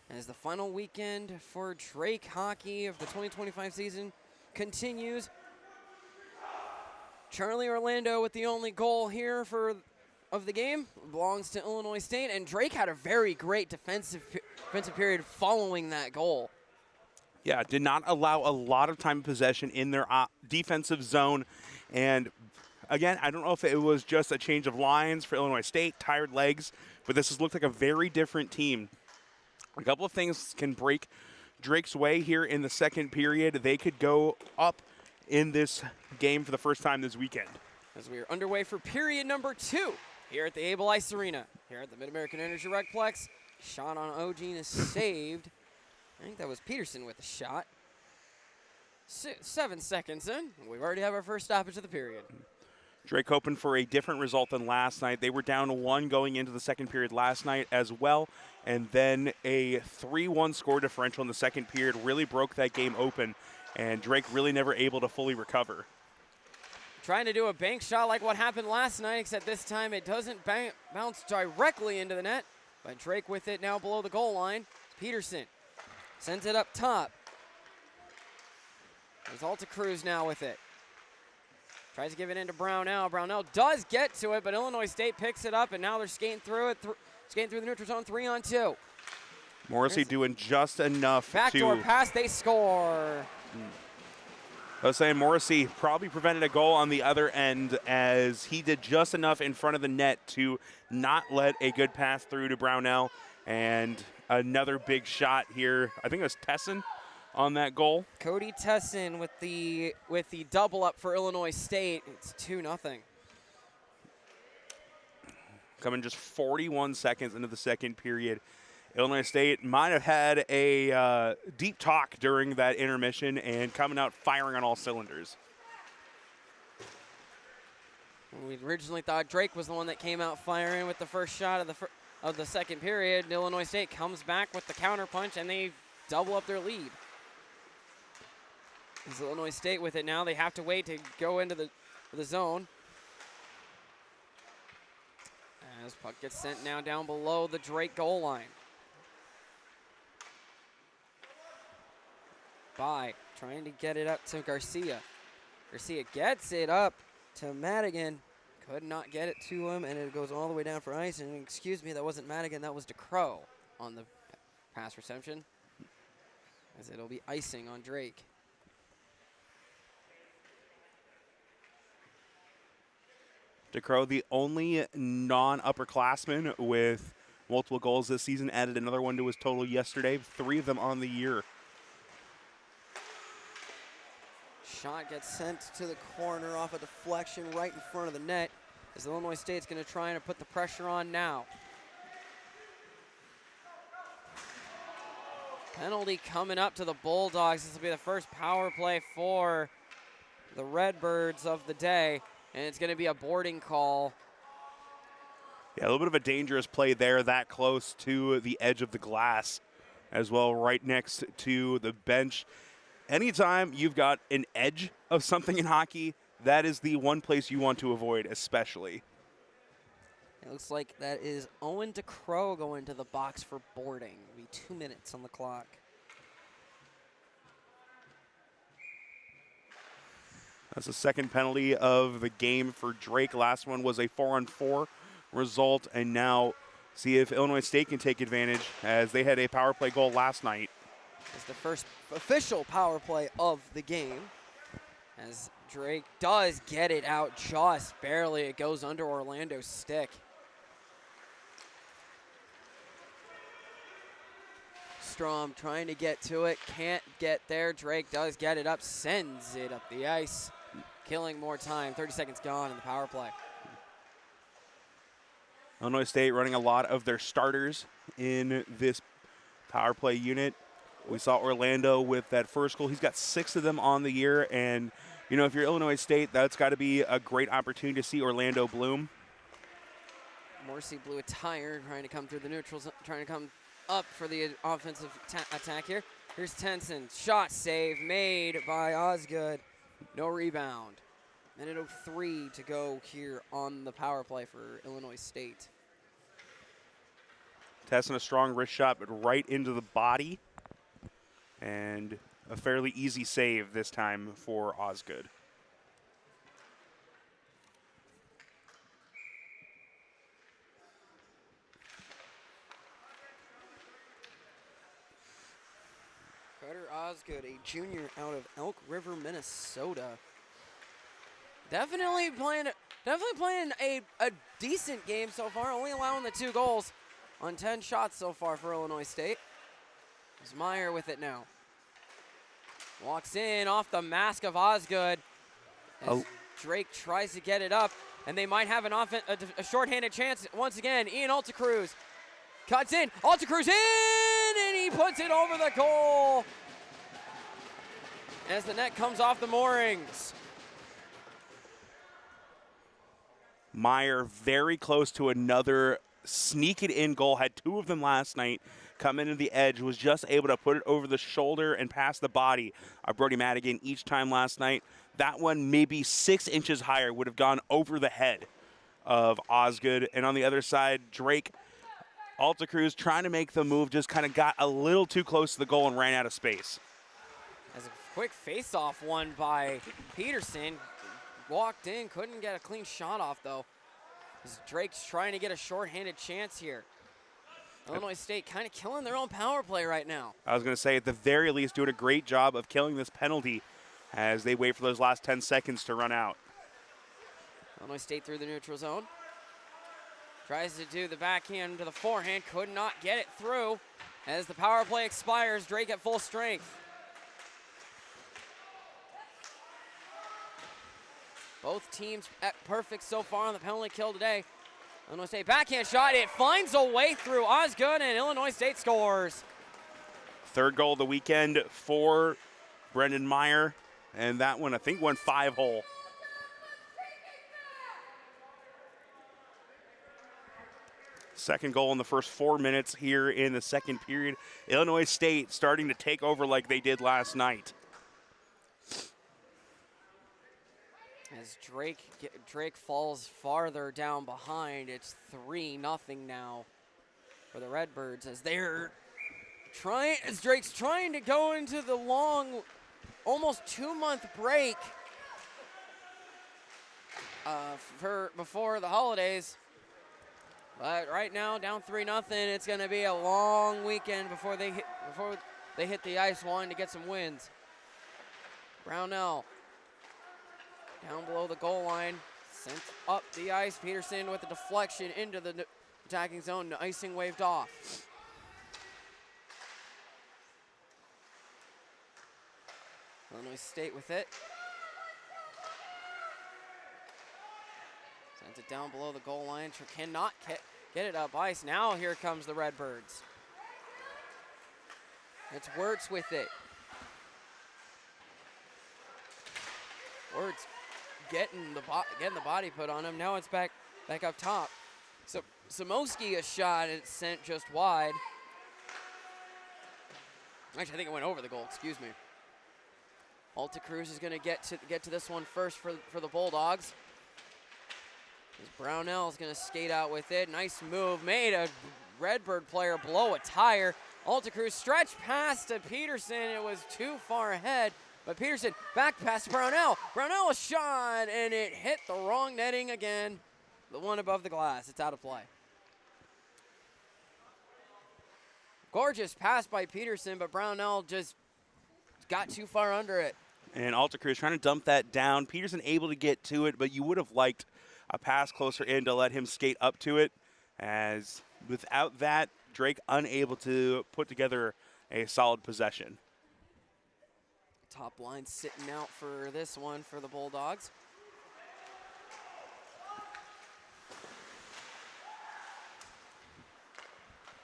Speaker 2: As the final weekend for Drake hockey of the 2025 season continues. Charlie Orlando with the only goal here of the game belongs to Illinois State, and Drake had a very great defensive period following that goal.
Speaker 1: Yeah, did not allow a lot of time of possession in their defensive zone, and again, I don't know if it was just a change of lines for Illinois State, tired legs, but this has looked like a very different team. A couple of things can break Drake's way here in the second period. They could go up in this game for the first time this weekend.
Speaker 2: As we are underway for period number 2 here at the Able Ice Arena, here at the Mid-American Energy Recplex. Shot on Ogene is saved. I think that was Peterson with the shot. 7 seconds in, we already have our first stoppage of the period.
Speaker 1: Drake hoping for a different result than last night. They were down 1 going into the second period last night as well, and then a 3-1 score differential in the second period really broke that game open, and Drake really never able to fully recover.
Speaker 2: Trying to do a bank shot like what happened last night, except this time it doesn't bounce directly into the net, but Drake with it now below the goal line. Peterson sends it up top. There's Alta Cruz now with it. Tries to give it into Brownell. Brownell does get to it, but Illinois State picks it up, and now they're skating through it, skating through the neutral zone, 3-on-2.
Speaker 1: Morrissey doing just enough
Speaker 2: backdoor pass, they score.
Speaker 1: I was saying Morrissey probably prevented a goal on the other end, as he did just enough in front of the net to not let a good pass through to Brownell. And another big shot here. I think it was Tesson on that goal.
Speaker 2: Cody Tesson with the double up for Illinois State. It's 2-0.
Speaker 1: Coming just 41 seconds into the second period. Illinois State might have had a deep talk during that intermission and coming out firing on all cylinders.
Speaker 2: We originally thought Drake was the one that came out firing with the first shot of the second period. Illinois State comes back with the counter punch, and they double up their lead. As Illinois State with it now, they have to wait to go into the zone. As puck gets sent now down below the Drake goal line. Trying to get it up to Garcia. Garcia gets it up to Madigan. Could not get it to him, and it goes all the way down for ice. And excuse me, that wasn't Madigan, that was DeCrow on the pass reception. As it'll be icing on Drake.
Speaker 1: DeCrow, the only non-upperclassman with multiple goals this season, added another one to his total yesterday. 3 of them on the year.
Speaker 2: Shot gets sent to the corner off a deflection right in front of the net, as Illinois State's going to try and put the pressure on now. Penalty coming up to the Bulldogs. This will be the first power play for the Redbirds of the day, and it's going to be a boarding call.
Speaker 1: Yeah, a little bit of a dangerous play there, that close to the edge of the glass as well, right next to the bench. Anytime you've got an edge of something in hockey, that is the one place you want to avoid, especially.
Speaker 2: It looks like that is Owen DeCrow going to the box for boarding. It'll be 2 minutes on the clock.
Speaker 1: That's the second penalty of the game for Drake. Last one was a 4-on-4 result, and now see if Illinois State can take advantage, as they had a power play goal last night.
Speaker 2: It's the first official power play of the game, as Drake does get it out just barely. It goes under Orlando's stick. Strom trying to get to it, can't get there. Drake does get it up, sends it up the ice, killing more time. 30 seconds gone in the power play.
Speaker 1: Illinois State running a lot of their starters in this power play unit. We saw Orlando with that first goal. He's got 6 of them on the year, and you know, if you're Illinois State, that's got to be a great opportunity to see Orlando bloom.
Speaker 2: Morrissey blew a tire, trying to come through the neutrals, trying to come up for the offensive attack here. Here's Tenson, shot save made by Osgood. No rebound. Minute 03 to go here on the power play for Illinois State.
Speaker 1: Testing a strong wrist shot, but right into the body. And a fairly easy save this time for Osgood.
Speaker 2: Carter Osgood, a junior out of Elk River, Minnesota. Definitely playing a decent game so far, only allowing the 2 goals on 10 shots so far for Illinois State. There's Meyer with it now. Walks in off the mask of Osgood as Drake tries to get it up, and they might have a shorthanded chance once again. Ian Altacruz cuts in, Altacruz in, and he puts it over the goal as the net comes off the moorings.
Speaker 1: Meyer very close to another sneak it in goal, had 2 of them last night. Come into the edge, was just able to put it over the shoulder and past the body of Brody Madigan each time last night. That one maybe 6 inches higher would have gone over the head of Osgood. And on the other side, Drake Altacruz trying to make the move, just kind of got a little too close to the goal and ran out of space.
Speaker 2: As a quick face-off one by Peterson. Walked in, couldn't get a clean shot off though. As Drake's trying to get a shorthanded chance here. Illinois State kind of killing their own power play right now.
Speaker 1: I was going to say, at the very least, doing a great job of killing this penalty as they wait for those last 10 seconds to run out.
Speaker 2: Illinois State through the neutral zone. Tries to do the backhand to the forehand, could not get it through. As the power play expires, Drake at full strength. Both teams at perfect so far on the penalty kill today. Illinois State backhand shot, it finds a way through Osgood, and Illinois State scores.
Speaker 1: 3rd goal of the weekend for Brendan Meyer, and that one I think went 5-hole. Second goal in the first 4 minutes here in the second period. Illinois State starting to take over like they did last night.
Speaker 2: As Drake falls farther down behind, it's 3-0 now for the Redbirds as Drake's trying to go into the long, almost 2-month break before the holidays. But right now, down 3-0, it's going to be a long weekend before they hit the ice wanting to get some wins. Brownell down below the goal line, sent up the ice. Peterson with a deflection into the attacking zone. The icing waved off. Illinois State with it. Sent it down below the goal line. Cannot get it up ice. Now here comes the Redbirds. It's Wirtz with it. Wirtz getting the body put on him. Now it's back up top. So Samoski a shot, and it's sent just wide. Actually, I think it went over the goal. Excuse me. Altacruz is going to get to this one first for the Bulldogs. As Brownell is going to skate out with it. Nice move. Made a Redbird player blow a tire. Altacruz stretched past to Peterson. It was too far ahead. But Peterson back past Brownell. Brownell a shot, and it hit the wrong netting again. The one above the glass. It's out of play. Gorgeous pass by Peterson, but Brownell just got too far under it.
Speaker 1: And Altacruz trying to dump that down. Peterson able to get to it, but you would have liked a pass closer in to let him skate up to it. As without that, Drake unable to put together a solid possession.
Speaker 2: Top line sitting out for this one for the Bulldogs.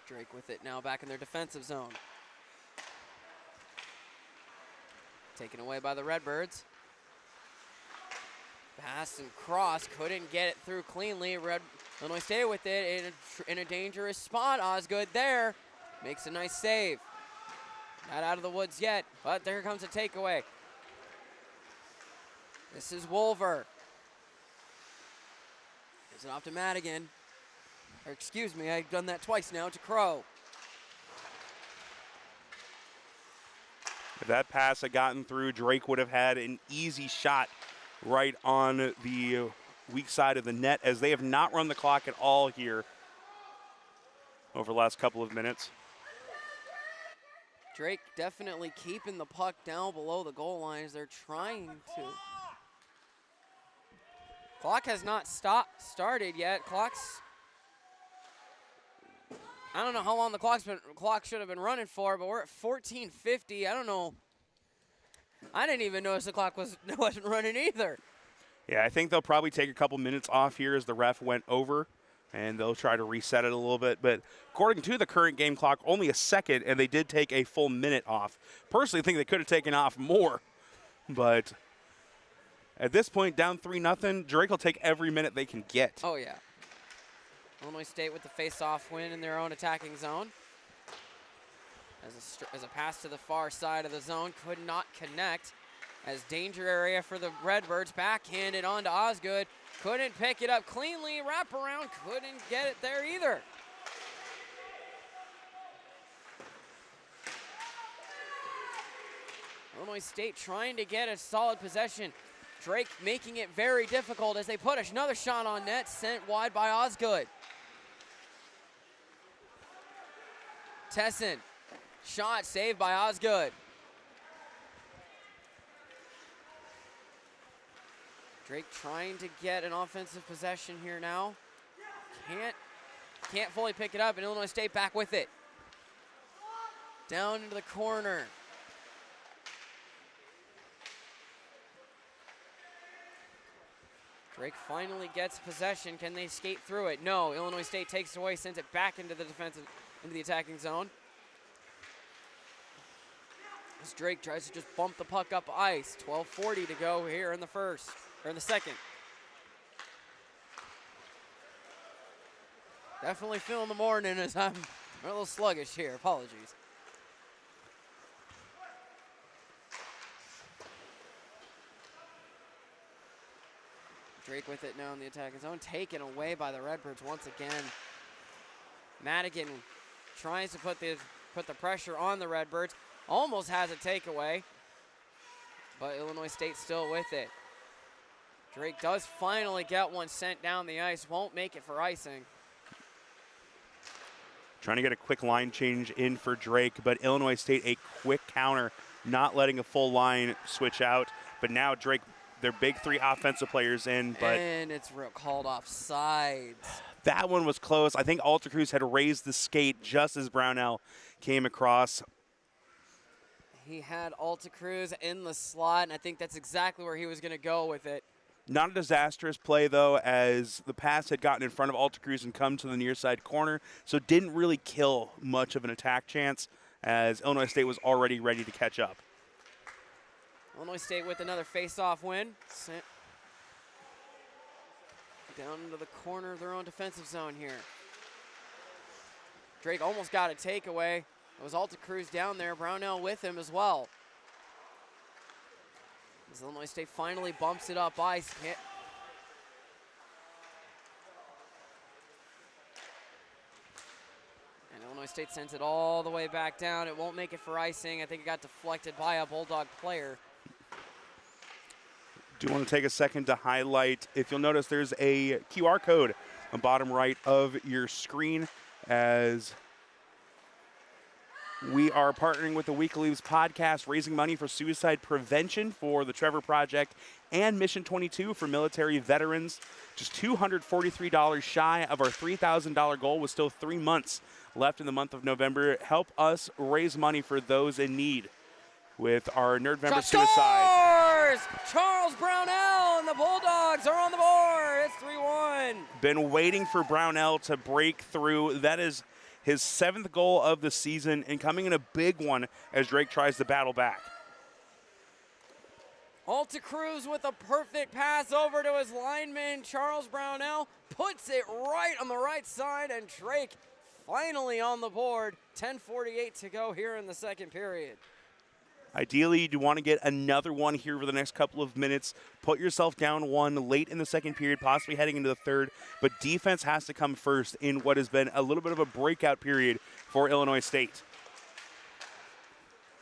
Speaker 2: Drake with it now back in their defensive zone. Taken away by the Redbirds. Pass and cross, couldn't get it through cleanly. Illinois State with it in a dangerous spot. Osgood there, makes a nice save. Not out of the woods yet, but there comes a takeaway. This is Wolver. Gives it off to Madigan. Or excuse me, I've done that twice now, to Crow.
Speaker 1: If that pass had gotten through, Drake would have had an easy shot right on the weak side of the net, as they have not run the clock at all here over the last couple of minutes.
Speaker 2: Drake definitely keeping the puck down below the goal line as they're trying to. Clock has not started yet. I don't know how long the clock should have been running for, but we're at 14:50. I don't know. I didn't even notice the clock wasn't running either.
Speaker 1: Yeah, I think they'll probably take a couple minutes off here as the ref went over, and they'll try to reset it a little bit. But according to the current game clock, only a second, and they did take a full minute off. Personally, I think they could have taken off more, but at this point, down 3-0, Drake will take every minute they can get.
Speaker 2: Oh, yeah. Illinois State with the face-off win in their own attacking zone. As a pass to the far side of the zone, could not connect. As danger area for the Redbirds, backhanded on to Osgood. Couldn't pick it up cleanly, wrap around, couldn't get it there either. Illinois State trying to get a solid possession. Drake making it very difficult as they put another shot on net, sent wide by Osgood. Tesson, shot saved by Osgood. Drake trying to get an offensive possession here now. Can't fully pick it up, and Illinois State back with it. Down into the corner. Drake finally gets possession. Can they skate through it? No. Illinois State takes it away, sends it back into the attacking zone. As Drake tries to just bump the puck up ice. 12:40 to go here in the second. Definitely feeling the morning as I'm a little sluggish here. Apologies. Drake with it now in the attacking zone, taken away by the Redbirds once again. Madigan tries to put the pressure on the Redbirds, almost has a takeaway, but Illinois State still with it. Drake does finally get one sent down the ice, won't make it for icing.
Speaker 1: Trying to get a quick line change in for Drake, but Illinois State a quick counter, not letting a full line switch out. But now Drake, their big three offensive players in. But
Speaker 2: and it's called offsides.
Speaker 1: That one was close. I think Alta Cruz had raised the skate just as Brownell came across.
Speaker 2: He had Alta Cruz in the slot, and I think that's exactly where he was going to go with it.
Speaker 1: Not a disastrous play, though, as the pass had gotten in front of Alta Cruz and come to the near side corner, so didn't really kill much of an attack chance as Illinois State was already ready to catch up.
Speaker 2: Illinois State with another face-off win. Sent down into the corner of their own defensive zone here. Drake almost got a takeaway. It was Alta Cruz down there, Brownell with him as well. As Illinois State finally bumps it up ice. And Illinois State sends it all the way back down. It won't make it for icing. I think it got deflected by a Bulldog player.
Speaker 1: Do want to take a second to highlight, if you'll notice, there's a QR code on the bottom right of your screen as we are partnering with the Weekly Leaves podcast, raising money for suicide prevention for the Trevor Project and Mission 22 for military veterans. Just $243 shy of our $3,000 goal with still 3 months left in the month of November. Help us raise money for those in need with our Nerdvember suicide.
Speaker 2: Charles Brownell and the Bulldogs are on the board. It's 3-1.
Speaker 1: Been waiting for Brownell to break through. That is his 7th goal of the season and coming in a big one as Drake tries to battle back.
Speaker 2: Alta Cruz with a perfect pass over to his lineman. Charles Brownell puts it right on the right side, and Drake finally on the board. 10:48 to go here in the second period.
Speaker 1: Ideally, you want to get another one here over the next couple of minutes. Put yourself down one late in the second period, possibly heading into the third. But defense has to come first in what has been a little bit of a breakout period for Illinois State.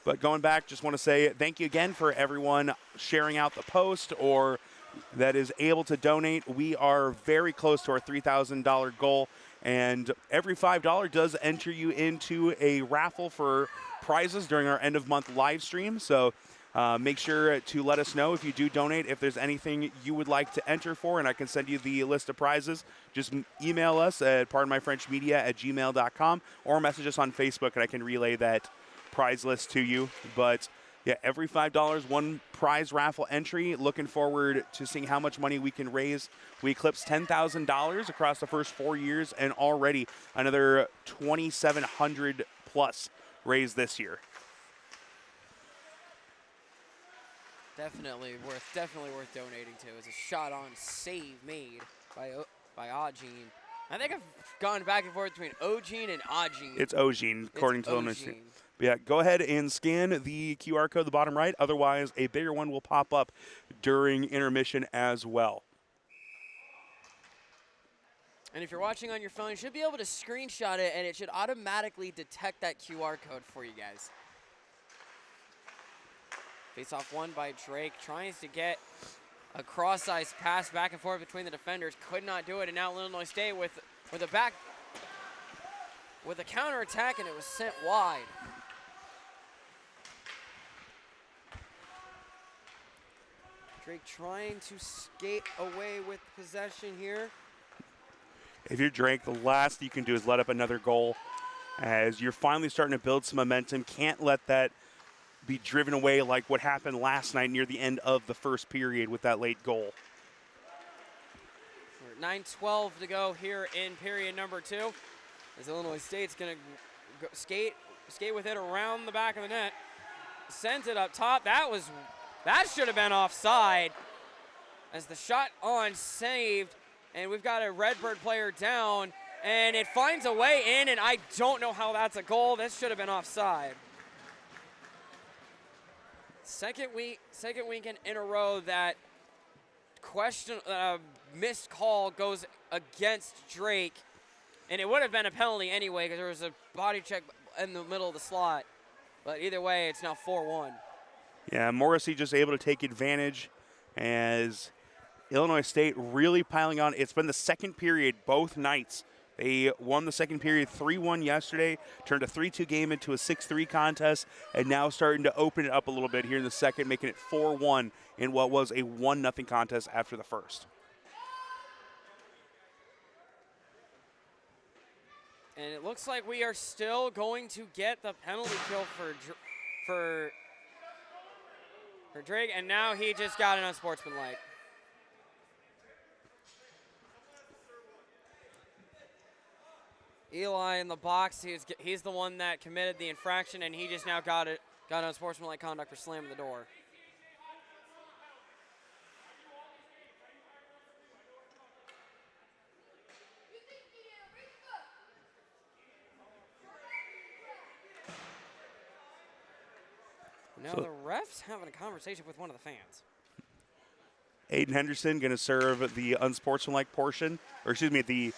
Speaker 1: But going back, just want to say thank you again for everyone sharing out the post or that is able to donate. We are very close to our $3,000 goal, and every $5 does enter you into a raffle for prizes during our end of month live stream. So make sure to let us know if you do donate, if there's anything you would like to enter for, and I can send you the list of prizes. Just email us at pardonmyfrenchmedia@gmail.com or message us on Facebook, and I can relay that prize list to you. But yeah, every $5, one prize raffle entry. Looking forward to seeing how much money we can raise. We eclipsed $10,000 across the first 4 years, and already another $2,700 plus raised this year.
Speaker 2: Definitely worth donating to. It's a shot on save made by Ajin. I think I've gone back and forth between Ogene and Ajin.
Speaker 1: It's Ogene, according to Illinois State. Yeah, go ahead and scan the QR code at the bottom right. Otherwise, a bigger one will pop up during intermission as well.
Speaker 2: And if you're watching on your phone, you should be able to screenshot it, and it should automatically detect that QR code for you guys. Face-off won by Drake. Tries to get a cross-ice pass back and forth between the defenders. Could not do it, and now Illinois State with a counterattack, and it was sent wide. Drake trying to skate away with possession here.
Speaker 1: If you're Drake, the last you can do is let up another goal as you're finally starting to build some momentum. Can't let that be driven away like what happened last night near the end of the first period with that late goal.
Speaker 2: 9:12 to go here in period number 2. As Illinois State's going to skate with it around the back of the net. Sends it up top. That should have been offside as the shot on saved. And we've got a Redbird player down, and it finds a way in, and I don't know how that's a goal. This should have been offside. Second weekend in a row that missed call goes against Drake, and it would have been a penalty anyway because there was a body check in the middle of the slot. But either way, it's now 4-1.
Speaker 1: Yeah, Morrissey just able to take advantage as Illinois State really piling on. It's been the second period both nights. They won the second period 3-1 yesterday, turned a 3-2 game into a 6-3 contest, and now starting to open it up a little bit here in the second, making it 4-1 in what was a 1-0 contest after the first.
Speaker 2: And it looks like we are still going to get the penalty kill for Drake, and now he just got an unsportsmanlike. Eli in the box, he's the one that committed the infraction, and he just now got unsportsmanlike conduct for slamming the door. Now the ref's having a conversation with one of the fans.
Speaker 1: Aiden Henderson going to serve the unsportsmanlike portion, or excuse me, the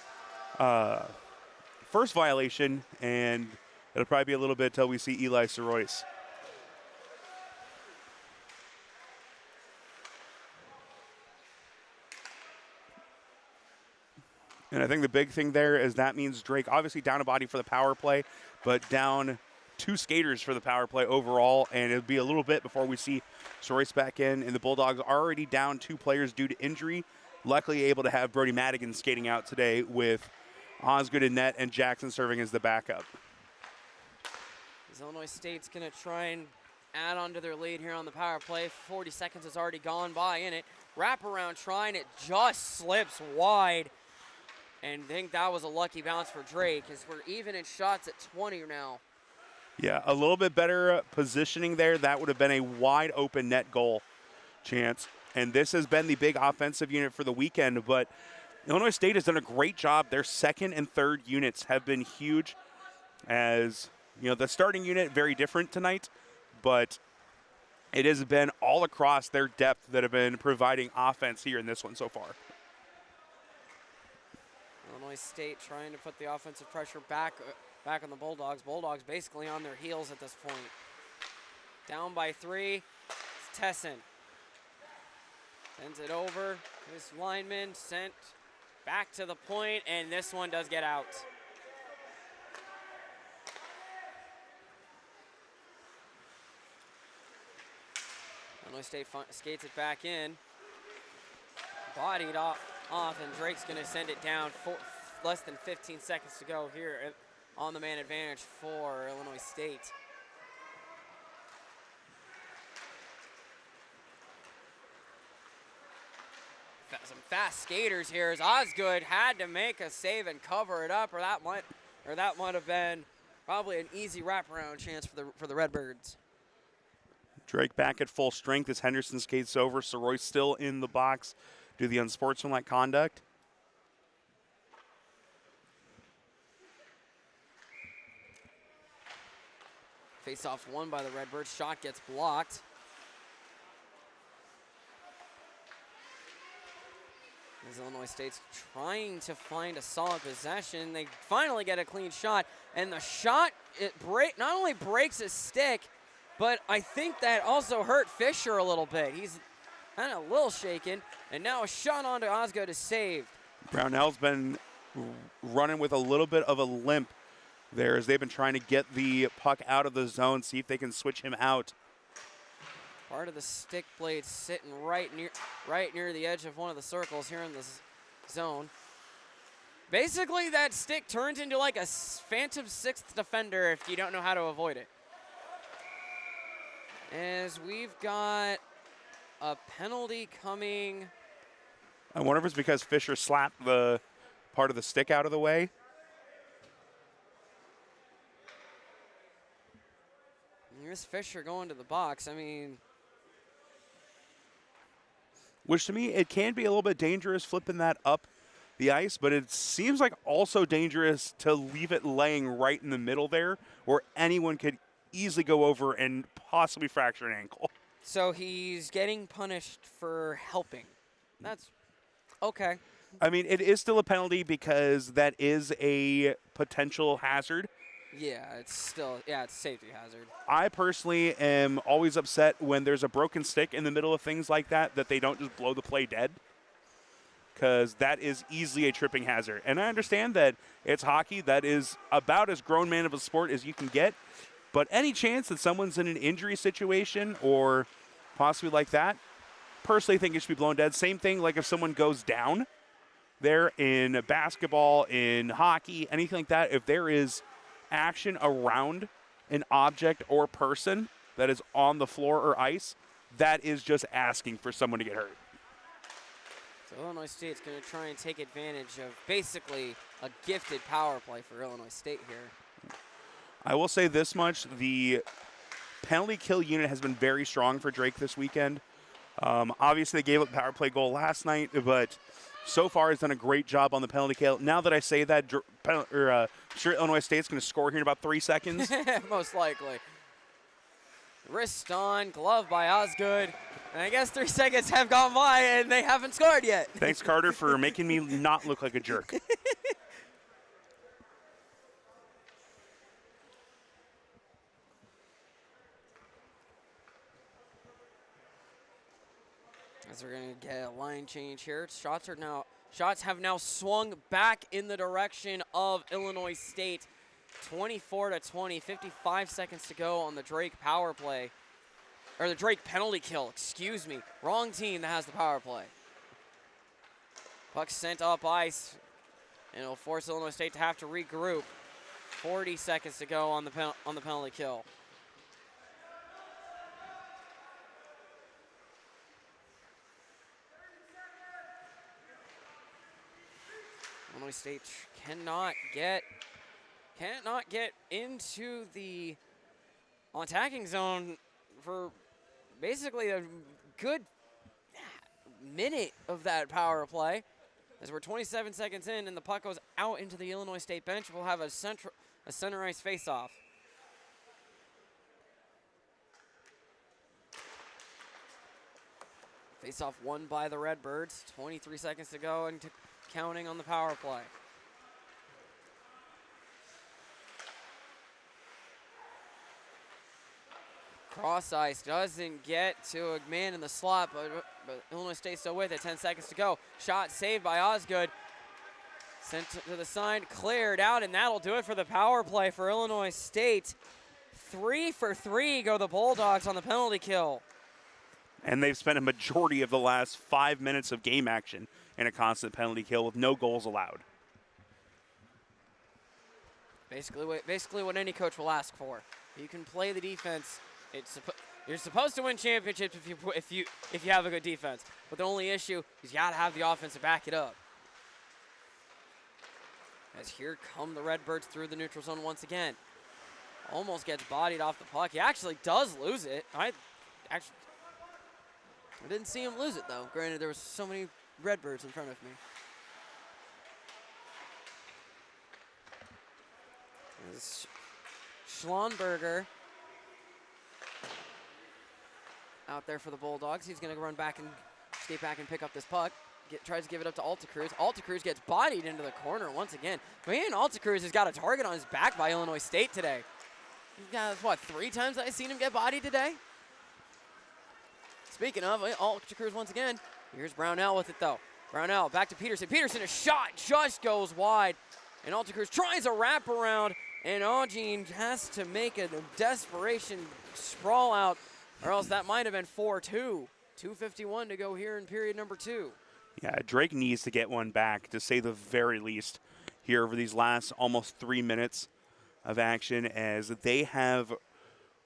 Speaker 1: first violation, and it'll probably be a little bit till we see Eli Soroyce. And I think the big thing there is that means Drake obviously down a body for the power play, but down 2 skaters for the power play overall, and it'll be a little bit before we see Soroyce back in. And the Bulldogs already down 2 players due to injury. Luckily able to have Brody Madigan skating out today with Osgood in net and Jackson serving as the backup.
Speaker 2: Illinois State's going to try and add on to their lead here on the power play. 40 seconds has already gone by in it. Wraparound trying, it just slips wide. And I think that was a lucky bounce for Drake as we're even in shots at 20 now.
Speaker 1: Yeah, a little bit better positioning there. That would have been a wide open net goal chance. And this has been the big offensive unit for the weekend, but Illinois State has done a great job. Their second and third units have been huge, as you know, the starting unit very different tonight, but it has been all across their depth that have been providing offense here in this one so far.
Speaker 2: Illinois State trying to put the offensive pressure back on the Bulldogs. Bulldogs basically on their heels at this point. Down by 3. It's Tessin. Sends it over. This lineman sent back to the point, and this one does get out. Illinois State skates it back in. Bodied off, and Drake's going to send it down. Less than 15 seconds to go here on the man advantage for Illinois State. Some fast skaters here as Osgood had to make a save and cover it up, or that might have been probably an easy wraparound chance for the Redbirds.
Speaker 1: Drake back at full strength as Henderson skates over. Soroy still in the box due to the unsportsmanlike conduct.
Speaker 2: Face-off won by the Redbirds. Shot gets blocked. As Illinois State's trying to find a solid possession, they finally get a clean shot, and the shot not only breaks his stick, but I think that also hurt Fisher a little bit. He's kind of a little shaken, and now a shot onto Osgood is saved.
Speaker 1: Brownell's been running with a little bit of a limp there as they've been trying to get the puck out of the zone, see if they can switch him out.
Speaker 2: Part of the stick blade sitting right near the edge of one of the circles here in the zone. Basically, that stick turns into like a phantom sixth defender if you don't know how to avoid it. As we've got a penalty coming.
Speaker 1: I wonder if it's because Fisher slapped the part of the stick out of the way.
Speaker 2: Here's Fisher going to the box. I mean,
Speaker 1: which to me, it can be a little bit dangerous flipping that up the ice, but it seems like also dangerous to leave it laying right in the middle there where anyone could easily go over and possibly fracture an ankle.
Speaker 2: So he's getting punished for helping. That's okay.
Speaker 1: I mean, it is still a penalty because that is a potential hazard.
Speaker 2: Yeah, it's a safety hazard.
Speaker 1: I personally am always upset when there's a broken stick in the middle of things like that they don't just blow the play dead, because that is easily a tripping hazard. And I understand that it's hockey. That is about as grown man of a sport as you can get. But any chance that someone's in an injury situation or possibly like that, personally think it should be blown dead. Same thing like if someone goes down there in basketball, in hockey, anything like that, if there is action around an object or person that is on the floor or ice, that is just asking for someone to get hurt.
Speaker 2: So Illinois State's going to try and take advantage of basically a gifted power play for Illinois State here.
Speaker 1: I will say this much, the penalty kill unit has been very strong for Drake this weekend. Obviously, they gave up a power play goal last night, but so far has done a great job on the penalty kill. Now that I say that, sure, Illinois State's going to score here in about 3 seconds.
Speaker 2: Most likely. Wrist on, glove by Osgood. And I guess 3 seconds have gone by and they haven't scored yet.
Speaker 1: Thanks, Carter, for making me not look like a jerk.
Speaker 2: As we're going to get a line change here. Shots have now swung back in the direction of Illinois State. 24-20, 55 seconds to go on the Drake power play. Or the Drake penalty kill, excuse me. Wrong team that has the power play. Puck sent up ice, and it'll force Illinois State to have to regroup. 40 seconds to go on the penalty kill. Illinois State cannot get into the attacking zone for basically a good minute of that power play. As we're 27 seconds in and the puck goes out into the Illinois State bench, we'll have a center ice faceoff. Face-off won by the Redbirds. 23 seconds to go and counting on the power play. Cross ice doesn't get to a man in the slot, but Illinois State still with it. 10 seconds to go. Shot saved by Osgood. Sent to the side, cleared out, and that'll do it for the power play for Illinois State. 3 for 3 go the Bulldogs on the penalty kill.
Speaker 1: And they've spent a majority of the last 5 minutes of game action in a constant penalty kill with no goals allowed.
Speaker 2: Basically what any coach will ask for. You can play the defense. You're supposed to win championships if you have a good defense. But the only issue is you gotta have the offense to back it up. As here come the Redbirds through the neutral zone once again. Almost gets bodied off the puck. He actually does lose it. I didn't see him lose it though. Granted, there was so many Redbirds in front of me. Schlonberger out there for the Bulldogs. He's going to run back and skate back and pick up this puck. Tries to give it up to Altacruz. Altacruz gets bodied into the corner once again. Man, Altacruz has got a target on his back by Illinois State today. He's got, what, 3 times I've seen him get bodied today? Speaking of, Altacruz once again. Here's Brownell with it, though. Brownell back to Peterson. Peterson, a shot just goes wide. And Altacruz tries a wraparound. And Augene has to make a desperation sprawl out, or else that might have been 4-2. 2:51 to go here in period number 2.
Speaker 1: Yeah, Drake needs to get one back, to say the very least, here over these last almost 3 minutes of action, as they have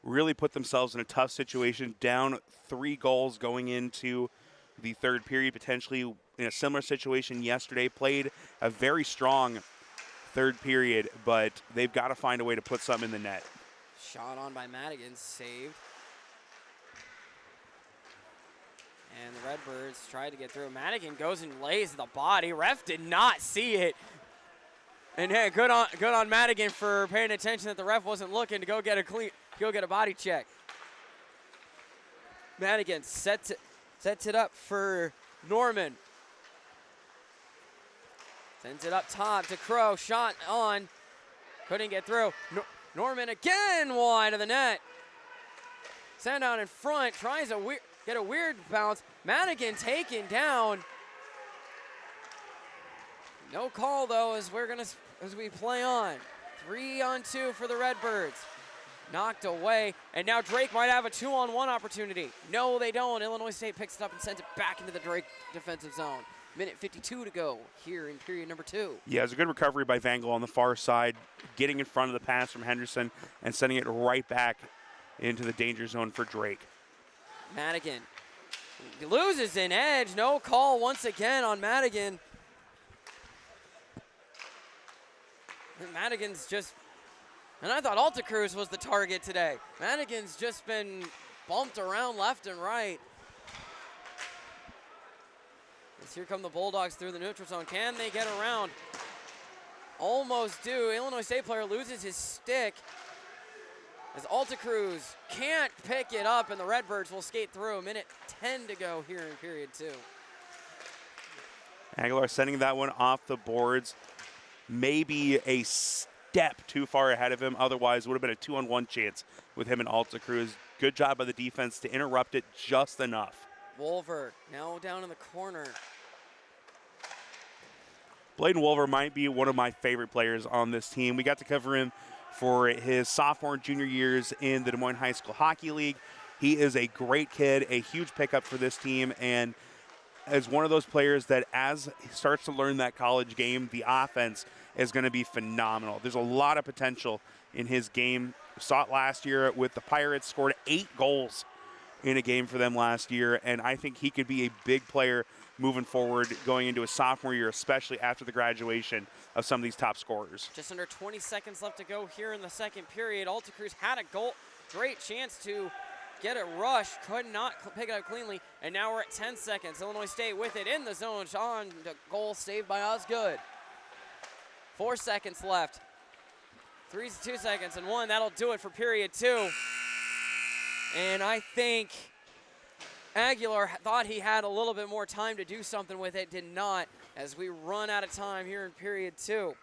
Speaker 1: really put themselves in a tough situation, down 3 goals going into the third period, potentially in a similar situation yesterday. Played a very strong third period, but they've got to find a way to put something in the net.
Speaker 2: Shot on by Madigan, saved. And the Redbirds tried to get through. Madigan goes and lays the body. Ref did not see it. And hey, good on Madigan for paying attention that the ref wasn't looking to go get a body check. Madigan sets it up for Norman. Sends it up top to Crow. Shot on. Couldn't get through. Norman again wide of the net. Send out in front. Tries to get a weird bounce. Madigan taken down. No call though as we play on. 3-on-2 for the Redbirds. Knocked away. And now Drake might have a 2-on-1 opportunity. No, they don't. Illinois State picks it up and sends it back into the Drake defensive zone. Minute 52 to go here in period number 2.
Speaker 1: Yeah, it was a good recovery by Vangel on the far side, getting in front of the pass from Henderson and sending it right back into the danger zone for Drake.
Speaker 2: Madigan loses an edge. No call once again on Madigan. Madigan's just, and I thought Altacruz was the target today. Madigan's just been bumped around left and right. As here come the Bulldogs through the neutral zone. Can they get around? Almost do. Illinois State player loses his stick as Altacruz can't pick it up, and the Redbirds will skate through. Minute 10 to go here in period 2.
Speaker 1: Aguilar sending that one off the boards. Maybe a step too far ahead of him. Otherwise, would have been a 2-on-1 chance with him and Altacruz. Good job by the defense to interrupt it just enough.
Speaker 2: Wolver now down in the corner.
Speaker 1: Bladen Wolver might be one of my favorite players on this team. We got to cover him for his sophomore and junior years in the Des Moines High School Hockey League. He is a great kid, a huge pickup for this team, and as one of those players that as he starts to learn that college game, the offense is going to be phenomenal. There's a lot of potential in his game. We saw it last year with the Pirates, scored 8 goals in a game for them last year, and I think he could be a big player moving forward going into his sophomore year, especially after the graduation of some of these top scorers.
Speaker 2: Just under 20 seconds left to go here in the second period. Altacruz had a goal, great chance to get a rush, could not pick it up cleanly, and now we're at 10 seconds. Illinois State with it in the zone. On the goal saved by Osgood. 4 seconds left. 2 seconds and 1. That'll do it for period 2. And I think Aguilar thought he had a little bit more time to do something with it, did not, as we run out of time here in period 2.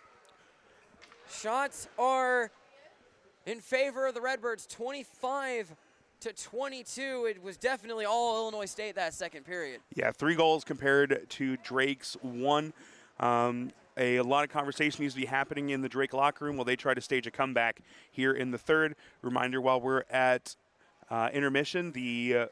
Speaker 2: Shots are in favor of the Redbirds, 25-22. It was definitely all Illinois State that second period.
Speaker 1: Yeah, 3 goals compared to Drake's 1. A lot of conversation needs to be happening in the Drake locker room while they try to stage a comeback here in the third. Reminder, while we're at intermission, the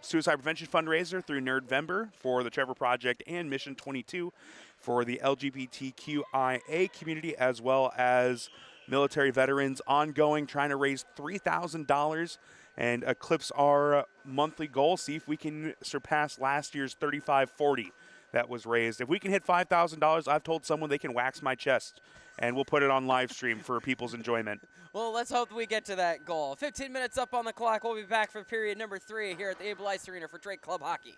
Speaker 1: Suicide Prevention Fundraiser through Nerdvember for the Trevor Project and Mission 22 for the LGBTQIA community, as well as military veterans, ongoing, trying to raise $3,000 and eclipse our monthly goal. See if we can surpass last year's $35.40 that was raised. If we can hit $5,000, I've told someone they can wax my chest, and we'll put it on live stream for people's enjoyment.
Speaker 2: Well, let's hope we get to that goal. 15 minutes up on the clock. We'll be back for period number 3 here at the Able Ice Arena for Drake Club Hockey.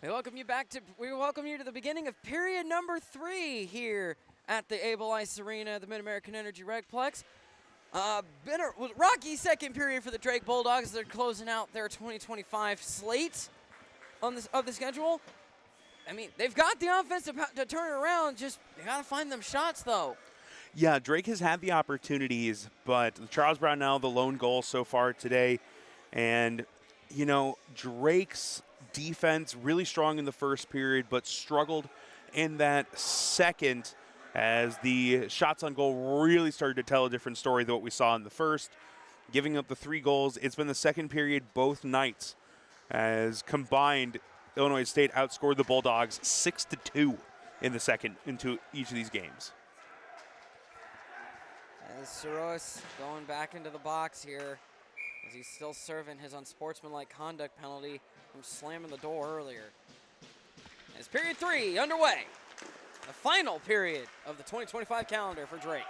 Speaker 2: We welcome you to the beginning of period number 3 here at the Able Ice Arena, the Mid-American Energy Regplex. Been a rocky second period for the Drake Bulldogs. They're closing out their 2025 slate of the schedule. I mean, they've got the offense to turn it around. Just they got to find them shots, though.
Speaker 1: Yeah, Drake has had the opportunities, but Charles Brownell, the lone goal so far today. And, you know, Drake's defense really strong in the first period, but struggled in that second as the shots on goal really started to tell a different story than what we saw in the first. Giving up the 3 goals. It's been the second period both nights as combined Illinois State outscored the Bulldogs 6-2 in the second into each of these games.
Speaker 2: As Saros going back into the box here as he's still serving his unsportsmanlike conduct penalty from slamming the door earlier. As period 3 underway. The final period of the 2025 calendar for Drake.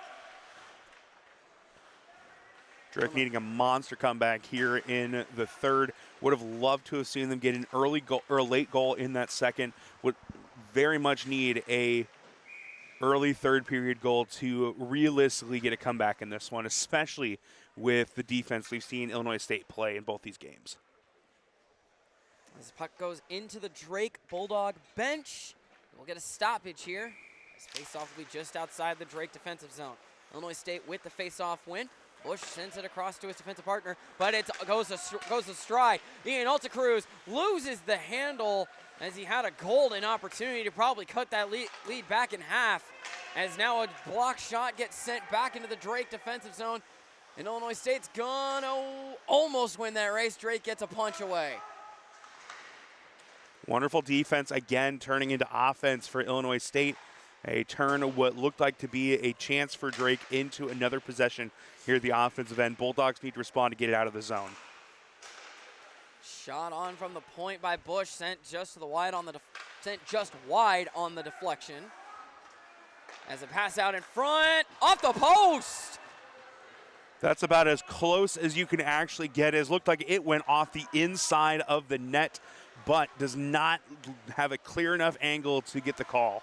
Speaker 1: Drake needing a monster comeback here in the third. Would have loved to have seen them get an early goal or a late goal in that second. Would very much need a early third period goal to realistically get a comeback in this one, especially with the defense we've seen Illinois State play in both these games.
Speaker 2: As the puck goes into the Drake Bulldog bench, we'll get a stoppage here. This faceoff will be just outside the Drake defensive zone. Illinois State with the faceoff win. Bush sends it across to his defensive partner, but it goes astray. Ian Altacruz loses the handle as he had a golden opportunity to probably cut that lead back in half. As now a block shot gets sent back into the Drake defensive zone. And Illinois State's gonna almost win that race. Drake gets a punch away.
Speaker 1: Wonderful defense again, turning into offense for Illinois State. A turn of what looked like to be a chance for Drake into another possession here at the offensive end. Bulldogs need to respond to get it out of the zone.
Speaker 2: Shot on from the point by Bush, sent just wide on the deflection. As a pass out in front, off the post.
Speaker 1: That's about as close as you can actually get. It looked like it went off the inside of the net, but does not have a clear enough angle to get the call.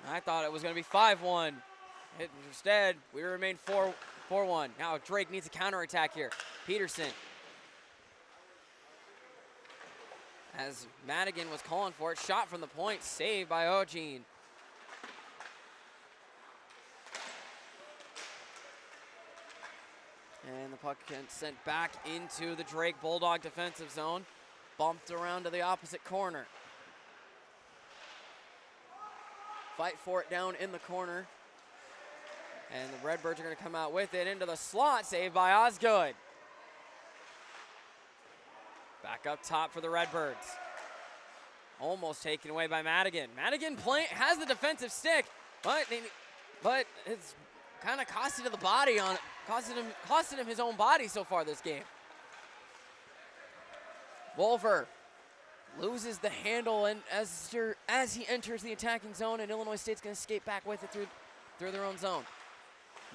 Speaker 2: I thought it was going to be 5-1. Instead, we remain 4-1. Now Drake needs a counterattack here. Peterson. As Madigan was calling for it, shot from the point, saved by Ogene. And the puck sent back into the Drake Bulldog defensive zone. Bumped around to the opposite corner. Fight for it down in the corner. And the Redbirds are going to come out with it into the slot, saved by Osgood. Back up top for the Redbirds. Almost taken away by Madigan. Madigan has the defensive stick, but it's kind of costed him the body on it. Costed him his own body so far this game. Wolver loses the handle and as he enters the attacking zone, and Illinois State's going to skate back with it through their own zone.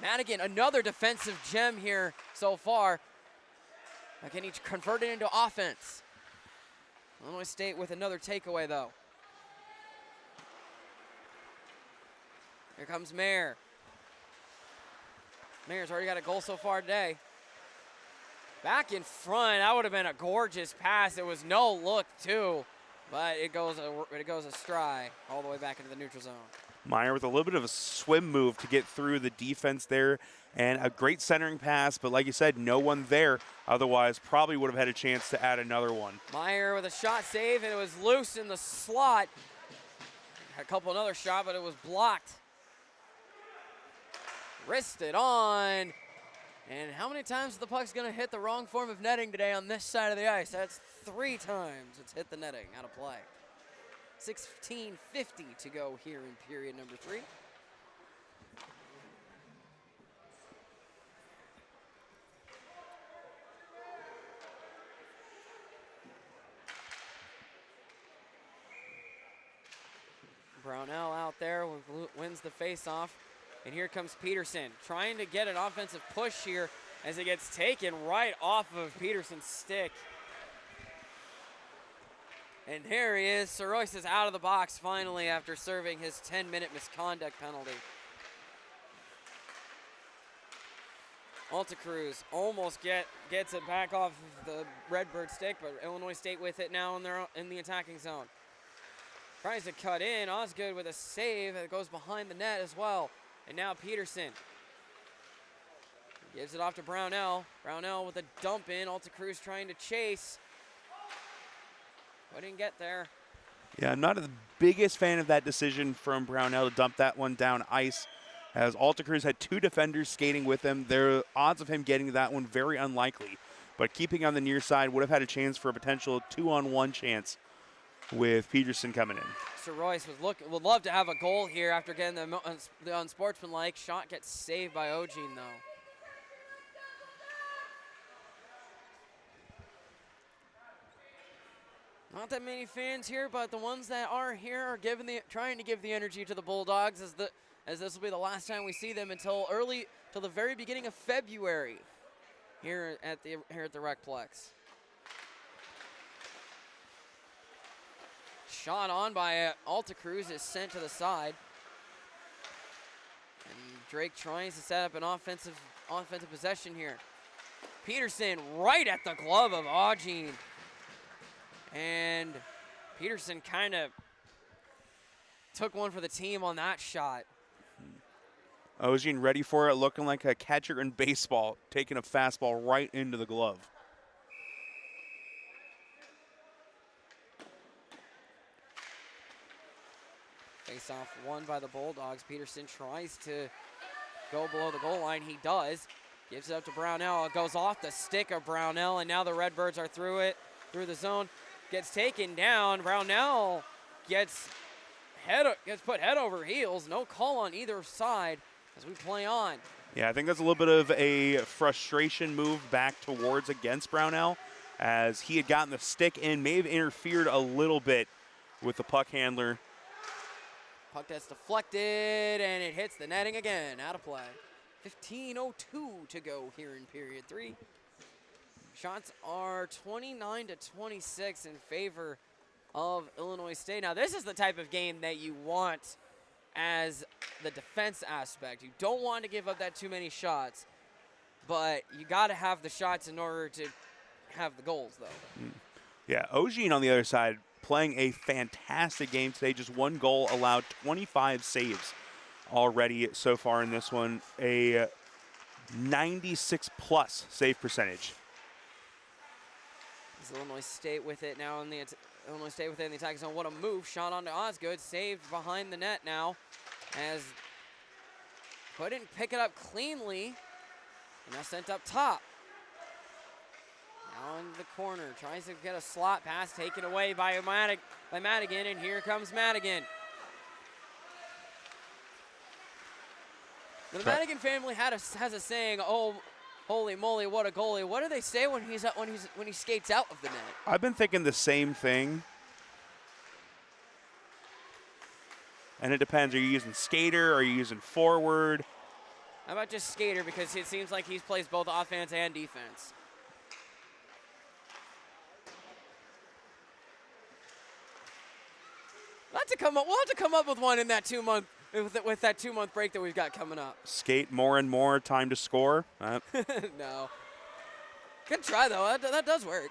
Speaker 2: Madigan, another defensive gem here so far. Can he convert it into offense? Illinois State with another takeaway, though. Here comes Mayer. Mayer's already got a goal so far today. Back in front, that would have been a gorgeous pass. It was no look, too, but it goes astray all the way back into the neutral zone.
Speaker 1: Meyer with a little bit of a swim move to get through the defense there, and a great centering pass, but like you said, no one there. Otherwise, probably would have had a chance to add another one.
Speaker 2: Meyer with a shot save, and it was loose in the slot. Had a couple another shot, but it was blocked. Wristed on. And how many times is the puck's going to hit the wrong form of netting today on this side of the ice? That's 3 times it's hit the netting out of play. 16:50 to go here in period number 3. Brownell out there wins the faceoff. And here comes Peterson trying to get an offensive push here as it gets taken right off of Peterson's stick. And here he is. Soroyce is out of the box finally after serving his 10-minute misconduct penalty. Alta Cruz almost gets it back off the Redbird stick, but Illinois State with it now in the attacking zone. Tries to cut in. Osgood with a save that goes behind the net as well. And now Peterson gives it off to Brownell. Brownell with a dump in. Alta Cruz trying to chase. Couldn't get there.
Speaker 1: Yeah, I'm not the biggest fan of that decision from Brownell to dump that one down ice, as Alta Cruz had 2 defenders skating with him. The odds of him getting that one very unlikely, but keeping on the near side would have had a chance for a potential 2-on-1 chance with Peterson coming in.
Speaker 2: Soroyce would love to have a goal here after getting the unsportsmanlike shot. Gets saved by Ogin though. Not that many fans here, but the ones that are here are trying to give the energy to the Bulldogs, as this will be the last time we see them until the very beginning of February here at the Recplex. Shot on by Alta Cruz is sent to the side, and Drake tries to set up an offensive possession here. Peterson right at the glove of Ogin. And Peterson kind of took one for the team on that shot.
Speaker 1: Ogin ready for it, looking like a catcher in baseball, taking a fastball right into the glove.
Speaker 2: Face-off won by the Bulldogs. Peterson tries to go below the goal line. He does. Gives it up to Brownell. It goes off the stick of Brownell, and now the Redbirds are through the zone. Gets taken down. Brownell gets put head over heels. No call on either side as we play on.
Speaker 1: Yeah, I think that's a little bit of a frustration move back towards against Brownell, as he had gotten the stick in, may have interfered a little bit with the puck handler.
Speaker 2: Puck that's deflected, and it hits the netting again. Out of play. 15:02 to go here in period 3. Shots are 29-26 in favor of Illinois State. Now, this is the type of game that you want as the defense aspect. You don't want to give up that too many shots, but you got to have the shots in order to have the goals, though.
Speaker 1: Yeah, Ogin on the other side playing a fantastic game today. Just 1 goal, allowed 25 saves already so far in this one. A 96-plus save percentage.
Speaker 2: Illinois State with it now in the attacking zone. What a move! Shot onto Osgood, saved behind the net now, as couldn't pick it up cleanly, and now sent up top. Now into the corner, tries to get a slot pass taken away by Madigan, and here comes Madigan. The Madigan family has a saying, "Oh, holy moly, what a goalie." What do they say when he skates out of the net?
Speaker 1: I've been thinking the same thing. And it depends. Are you using skater? Are you using forward?
Speaker 2: How about just skater, because it seems like he plays both offense and defense. We'll have to come up with one in that 2-month with that 2-month break that we've got coming up.
Speaker 1: Skate more and more, time to score.
Speaker 2: No. Good try, though. That does work.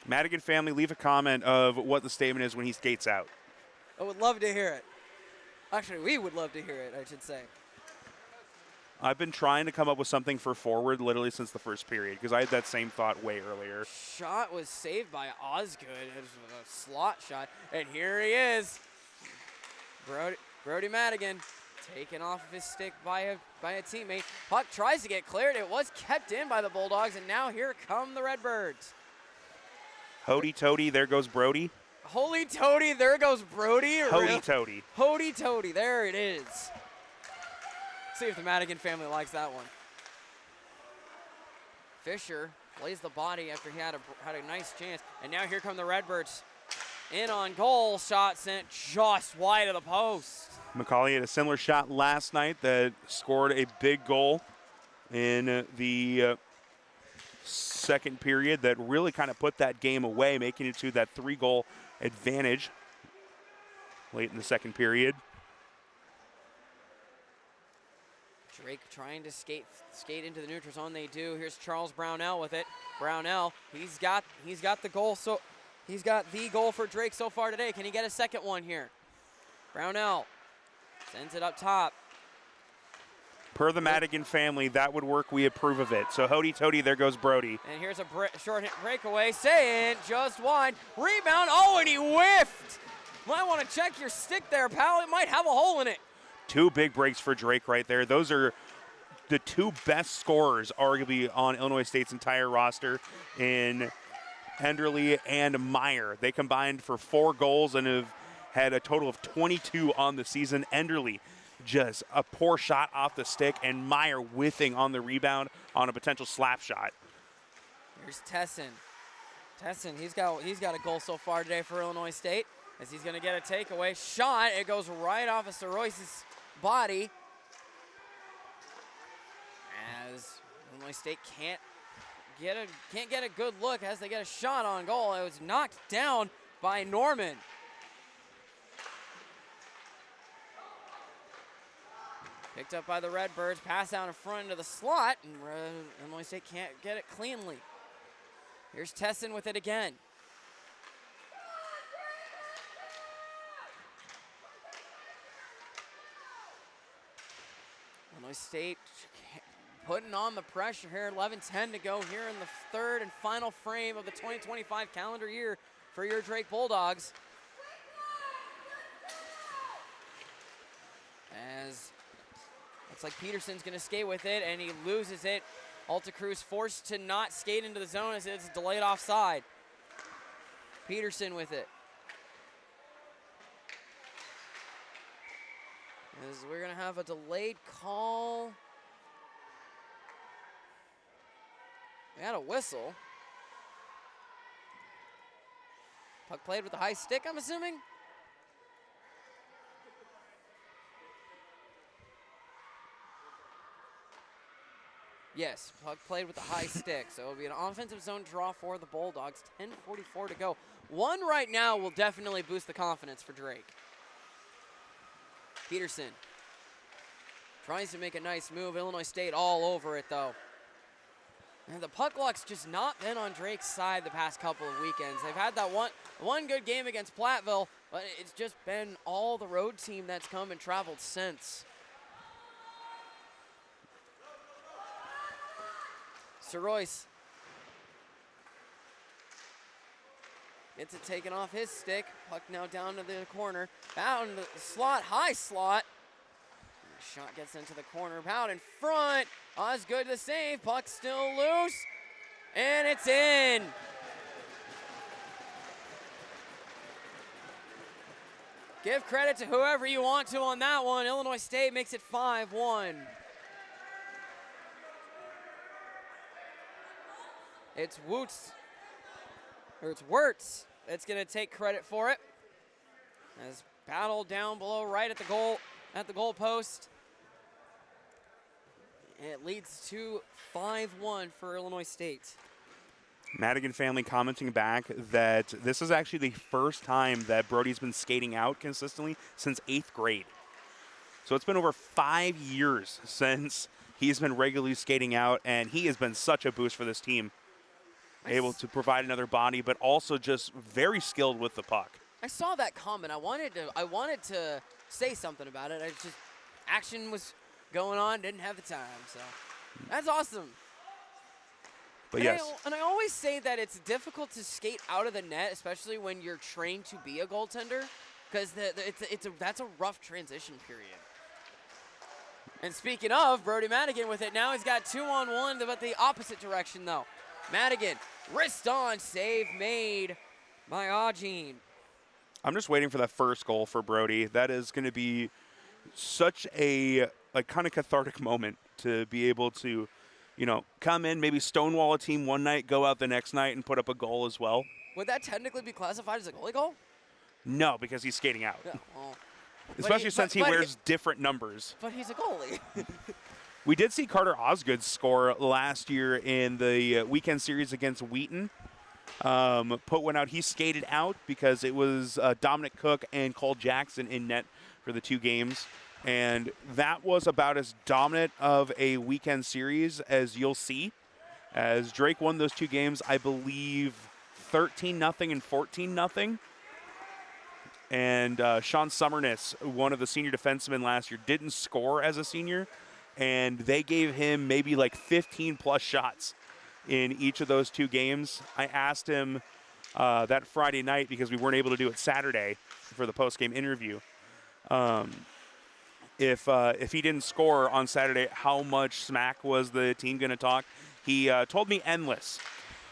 Speaker 1: Madigan family, leave a comment of what the statement is when he skates out.
Speaker 2: I would love to hear it. Actually, we would love to hear it, I should say.
Speaker 1: I've been trying to come up with something for forward literally since the first period, because I had that same thought way earlier.
Speaker 2: Shot was saved by Osgood. It was a slot shot. And here he is. Brody Madigan taken off of his stick by a teammate. Puck tries to get cleared. It was kept in by the Bulldogs, and now here come the Redbirds.
Speaker 1: Hody toady, there goes Brody.
Speaker 2: Holy toady, there goes Brody.
Speaker 1: Hody toady.
Speaker 2: Hody toady, there it is. See if the Madigan family likes that one. Fisher plays the body after he had a nice chance, and now here come the Redbirds. In on goal, shot sent just wide of the post.
Speaker 1: McCauley had a similar shot last night that scored a big goal in the second period that really kind of put that game away, making it to that 3-goal advantage late in the second period.
Speaker 2: Drake trying to skate into the neutral zone. They do. Here's Charles Brownell with it. Brownell, he's got the goal. So he's got the goal for Drake so far today. Can he get a second one here? Brownell sends it up top.
Speaker 1: Per the Madigan family, that would work. We approve of it. So Hody Tody, there goes Brody.
Speaker 2: And here's a short breakaway. Saying just wide. Rebound. Oh, and he whiffed. Might want to check your stick there, pal. It might have a hole in it.
Speaker 1: 2 big breaks for Drake right there. Those are the 2 best scorers, arguably, on Illinois State's entire roster in Enderle and Meyer. They combined for 4 goals and have had a total of 22 on the season. Enderle, just a poor shot off the stick, and Meyer whiffing on the rebound on a potential slap shot.
Speaker 2: Here's Tesson. Tesson, he's got a goal so far today for Illinois State, as he's going to get a takeaway shot. It goes right off of Sorois's body, as Illinois State can't get a good look as they get a shot on goal. It was knocked down by Norman. Picked up by the Redbirds, pass out in front into the slot, and Illinois State can't get it cleanly. Here's Tesson with it again. Illinois State putting on the pressure here. 11:10 to go here in the third and final frame of the 2025 calendar year for your Drake Bulldogs. As looks like Peterson's going to skate with it, and he loses it. Alta Cruz forced to not skate into the zone as it's delayed offside. Peterson with it. As we're going to have a delayed call. We had a whistle. Puck played with the high stick, I'm assuming? Yes, puck played with the high stick. So it'll be an offensive zone draw for the Bulldogs. 10:44 to go. 1 right now will definitely boost the confidence for Drake. Peterson tries to make a nice move. Illinois State all over it, though. And the puck luck's just not been on Drake's side the past couple of weekends. They've had that one good game against Platteville, but it's just been all the road team that's come and traveled since. Sorois gets it taken off his stick. Puck now down to the corner. Bowden the slot, high slot. And the shot gets into the corner. Bowden in front. Osgood the save. Puck still loose. And it's in. Give credit to whoever you want to on that one. Illinois State makes it 5-1. It's Wirtz that's going to take credit for it. As battle down below right at the goal post. And it leads to 5-1 for Illinois State.
Speaker 1: Madigan family commenting back that this is actually the first time that Brody's been skating out consistently since 8th grade. So it's been over 5 years since he's been regularly skating out, and he has been such a boost for this team. Able to provide another body, but also just very skilled with the puck.
Speaker 2: I saw that comment. I wanted to say something about it. Action was going on, didn't have the time, so that's awesome.
Speaker 1: But yes.
Speaker 2: And I always say that it's difficult to skate out of the net, especially when you're trained to be a goaltender, because that's a rough transition period. And speaking of, Brody Madigan with it now. He's got 2-on-1, but the opposite direction, though. Madigan, wrist on, save made by Augene.
Speaker 1: I'm just waiting for that first goal for Brody. That is going to be such a kind of cathartic moment to be able to, come in, maybe stonewall a team one night, go out the next night and put up a goal as well.
Speaker 2: Would that technically be classified as a goalie goal?
Speaker 1: No, because he's skating out.
Speaker 2: Yeah, well,
Speaker 1: Especially since he wears different numbers.
Speaker 2: But he's a goalie.
Speaker 1: We did see Carter Osgood score last year in the weekend series against Wheaton. Put one out. He skated out because it was Dominic Cook and Cole Jackson in net for the 2 games. And that was about as dominant of a weekend series as you'll see. As Drake won those 2 games, I believe 13-0 and 14-0. And Sean Summerness, one of the senior defensemen last year, didn't score as a senior. And they gave him maybe like 15-plus shots in each of those 2 games. I asked him that Friday night, because we weren't able to do it Saturday for the post-game interview, if he didn't score on Saturday, how much smack was the team going to talk? He told me endless.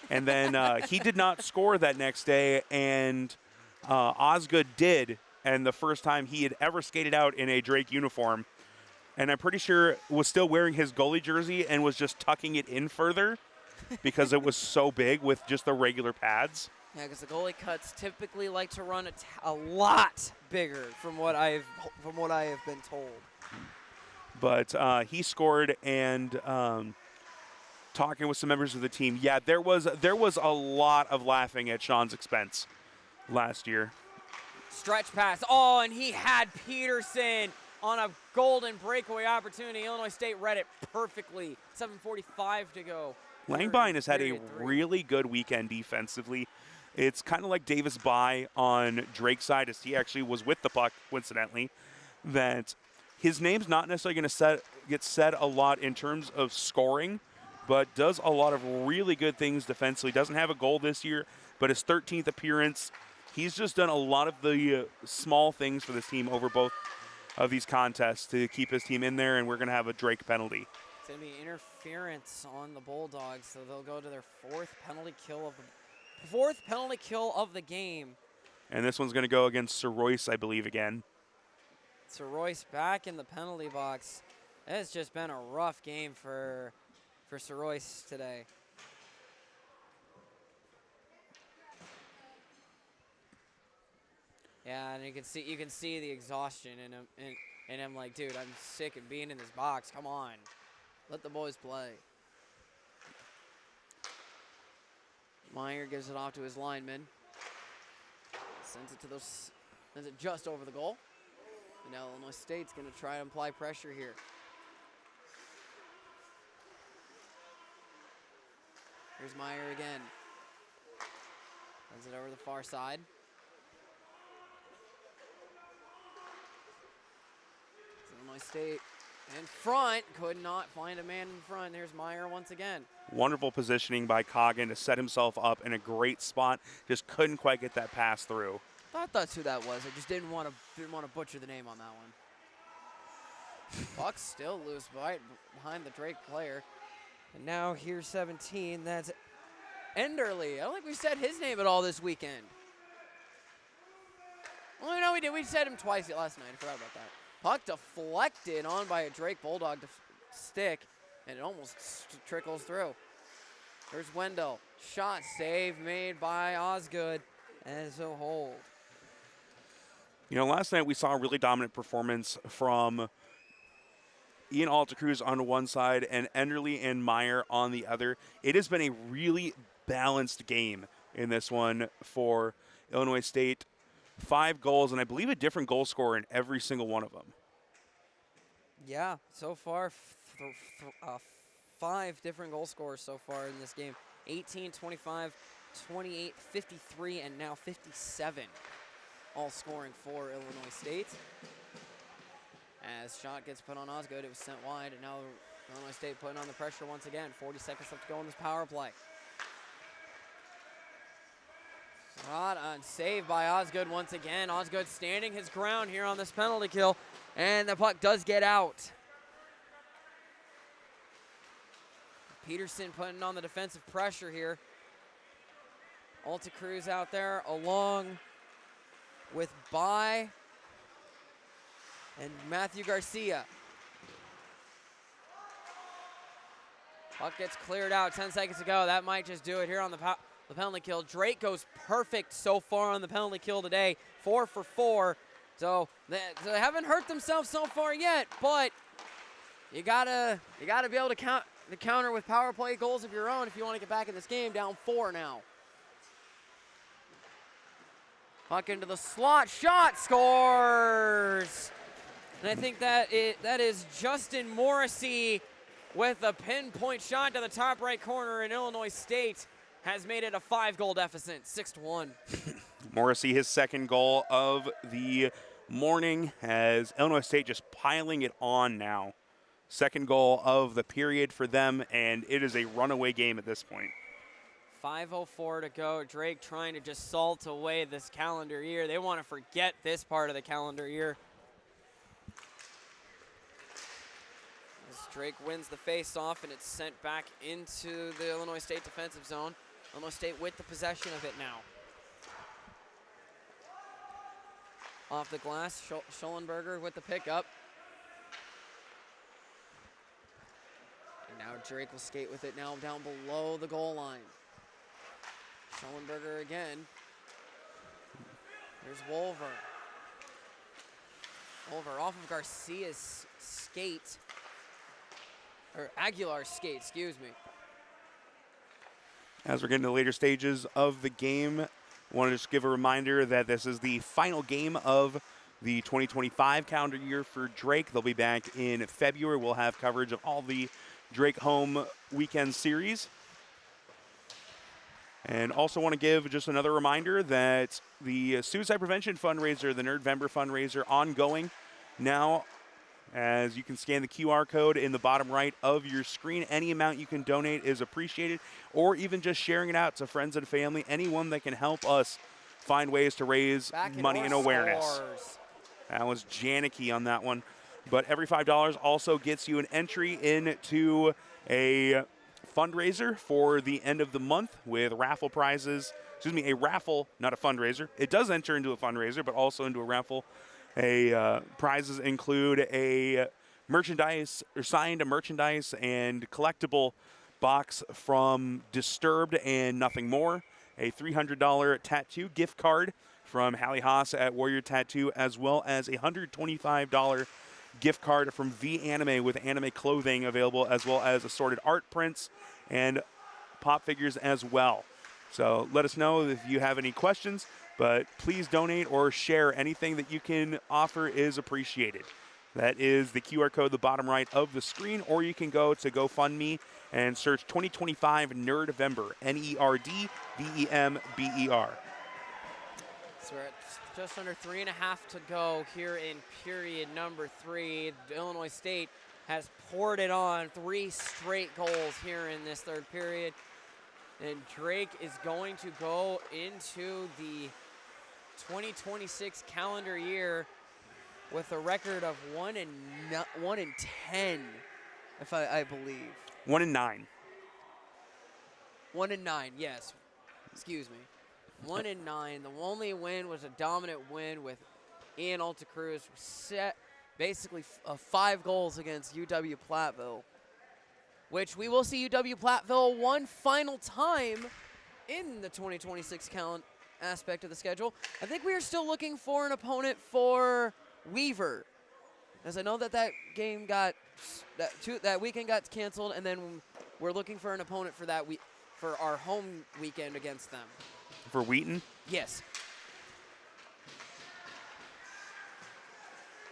Speaker 1: And then he did not score that next day, and Osgood did, and the first time he had ever skated out in a Drake uniform. And I'm pretty sure was still wearing his goalie jersey and was just tucking it in further because it was so big with just the regular pads.
Speaker 2: Yeah, because the goalie cuts typically like to run a lot bigger from what I have been told.
Speaker 1: But he scored, and talking with some members of the team, yeah, there was a lot of laughing at Sean's expense last year.
Speaker 2: Stretch pass. Oh, and he had Peterson on a golden breakaway opportunity. Illinois State read it perfectly. 7:45 to go.
Speaker 1: Langbein has had a really good weekend defensively. It's kind of like Davis Bye on Drake's side, as he actually was with the puck, coincidentally, that his name's not necessarily going to get said a lot in terms of scoring, but does a lot of really good things defensively. Doesn't have a goal this year, but his 13th appearance, he's just done a lot of the small things for this team over both of these contests to keep his team in there, and we're going to have a Drake penalty.
Speaker 2: It's going to be interference on the Bulldogs, so they'll go to their 4th penalty kill of the game.
Speaker 1: And this one's going to go against Sir Royce, I believe, again.
Speaker 2: Sir Royce back in the penalty box. It's just been a rough game for Sir Royce today. Yeah, and you can see the exhaustion in him, and I'm like, dude, I'm sick of being in this box. Come on, let the boys play. Meyer gives it off to his lineman. Sends it just over the goal. And now Illinois State's going to try to apply pressure here. Here's Meyer again. Sends it over the far side. Illinois State in front, could not find a man in front. There's Meyer once again.
Speaker 1: Wonderful positioning by Coggin to set himself up in a great spot. Just couldn't quite get that pass through.
Speaker 2: Thought that's who that was. I just didn't want to butcher the name on that one. Buck's still loose behind the Drake player. And now here's 17. That's Enderly. I don't think we said his name at all this weekend. Well, no, we did. We said him twice last night. I forgot about that. Puck deflected on by a Drake Bulldog stick, and it almost trickles through. There's Wendell. Shot save made by Osgood as a hold.
Speaker 1: You know, last night we saw a really dominant performance from Ian Altacruz on one side and Enderly and Meyer on the other. It has been a really balanced game in this one for Illinois State. 5 goals, and I believe a different goal scorer in every single one of them.
Speaker 2: Yeah, so far, 5 different goal scorers so far in this game. 18, 25, 28, 53, and now 57. All scoring for Illinois State. As shot gets put on Osgood, it was sent wide, and now Illinois State putting on the pressure once again. 40 seconds left to go in this power play. Shot on save by Osgood once again. Osgood standing his ground here on this penalty kill, and the puck does get out. Peterson putting on the defensive pressure here. Altacruz out there along with Bye and Matthew Garcia. Puck gets cleared out. 10 seconds to go. That might just do it here on the penalty kill. Drake goes perfect so far on the penalty kill today. 4 for 4. So they haven't hurt themselves so far yet, but You gotta be able to counter with power play goals of your own if you want to get back in this game. Down 4 now. Puck into the slot, shot, scores! And I think that is Justin Morrissey with a pinpoint shot to the top right corner, and Illinois State has made it a 5-goal deficit, 6-1.
Speaker 1: Morrissey, his second goal of the morning, has Illinois State just piling it on now. Second goal of the period for them, and it is a runaway game at this point.
Speaker 2: 5:04 to go. Drake trying to just salt away this calendar year. They want to forget this part of the calendar year. As Drake wins the face-off, and it's sent back into the Illinois State defensive zone. Illinois State with the possession of it now. Off the glass, Schollenberger with the pickup. And now Drake will skate with it now down below the goal line. Schollenberger again. There's Wolver. Wolver off of Garcia's skate. Or Aguilar's skate, excuse me.
Speaker 1: As we're getting to the later stages of the game, I want to just give a reminder that this is the final game of the 2025 calendar year for Drake. They'll be back in February. We'll have coverage of all the Drake home weekend series. And also want to give just another reminder that the suicide prevention fundraiser, the Nerdvember fundraiser, ongoing now. As you can scan the QR code in the bottom right of your screen, any amount you can donate is appreciated, or even just sharing it out to friends and family, anyone that can help us find ways to raise money and awareness.
Speaker 2: Scores.
Speaker 1: That was Janicki on that one. But every $5 also gets you an entry into a fundraiser for the end of the month with raffle prizes. Excuse me, a raffle, not a fundraiser. It does enter into a fundraiser, but also into a raffle. Prizes include a merchandise or signed merchandise and collectible box from Disturbed and Nothing More, a $300 tattoo gift card from Hallie Haas at Warrior Tattoo, as well as a $125 gift card from V Anime with anime clothing available, as well as assorted art prints and pop figures as well. So let us know if you have any questions, but please donate or share. Anything that you can offer is appreciated. That is the QR code at the bottom right of the screen, or you can go to GoFundMe and search 2025 Nerdvember, Nerdvember.
Speaker 2: So we're at just under 3.5 to go here in period number 3. Illinois State has poured it on, 3 straight goals here in this third period. And Drake is going to go into the 2026 calendar year with a record of 1-10, if I believe.
Speaker 1: 1-9.
Speaker 2: 1-9, yes. Excuse me. 1-9. The only win was a dominant win with Ian Altacruz, set basically 5 goals against UW Platteville, which we will see UW Platteville one final time in the 2026 aspect of the schedule. I think we are still looking for an opponent for Weaver, as I know that game got that weekend got canceled, and then we're looking for an opponent for for our home weekend against them.
Speaker 1: For Wheaton?
Speaker 2: Yes.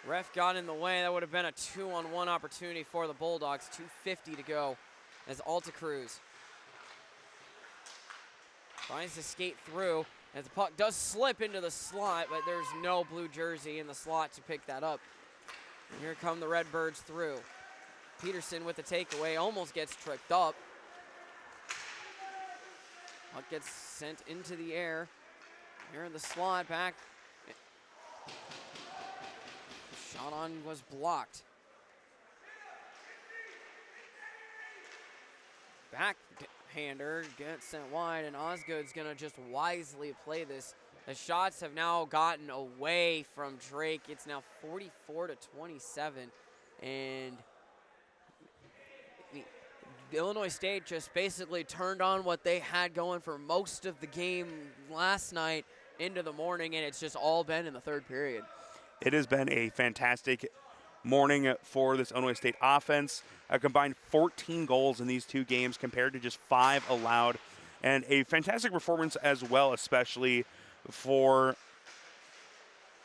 Speaker 2: Ref got in the way. That would have been a 2-on-1 opportunity for the Bulldogs. 2:50 to go as Altacruz tries to skate through, as the puck does slip into the slot, but there's no blue jersey in the slot to pick that up. And here come the Redbirds through. Peterson with the takeaway, almost gets tripped up. Puck gets sent into the air. Here in the slot, back. Shot on was blocked. Backhander gets sent wide, and Osgood's gonna just wisely play this. The shots have now gotten away from Drake. It's now 44-27, and Illinois State just basically turned on what they had going for most of the game last night into the morning, and it's just all been in the third period.
Speaker 1: It has been a fantastic morning for this Illinois State offense. A combined 14 goals in these two games compared to just 5 allowed. And a fantastic performance as well, especially for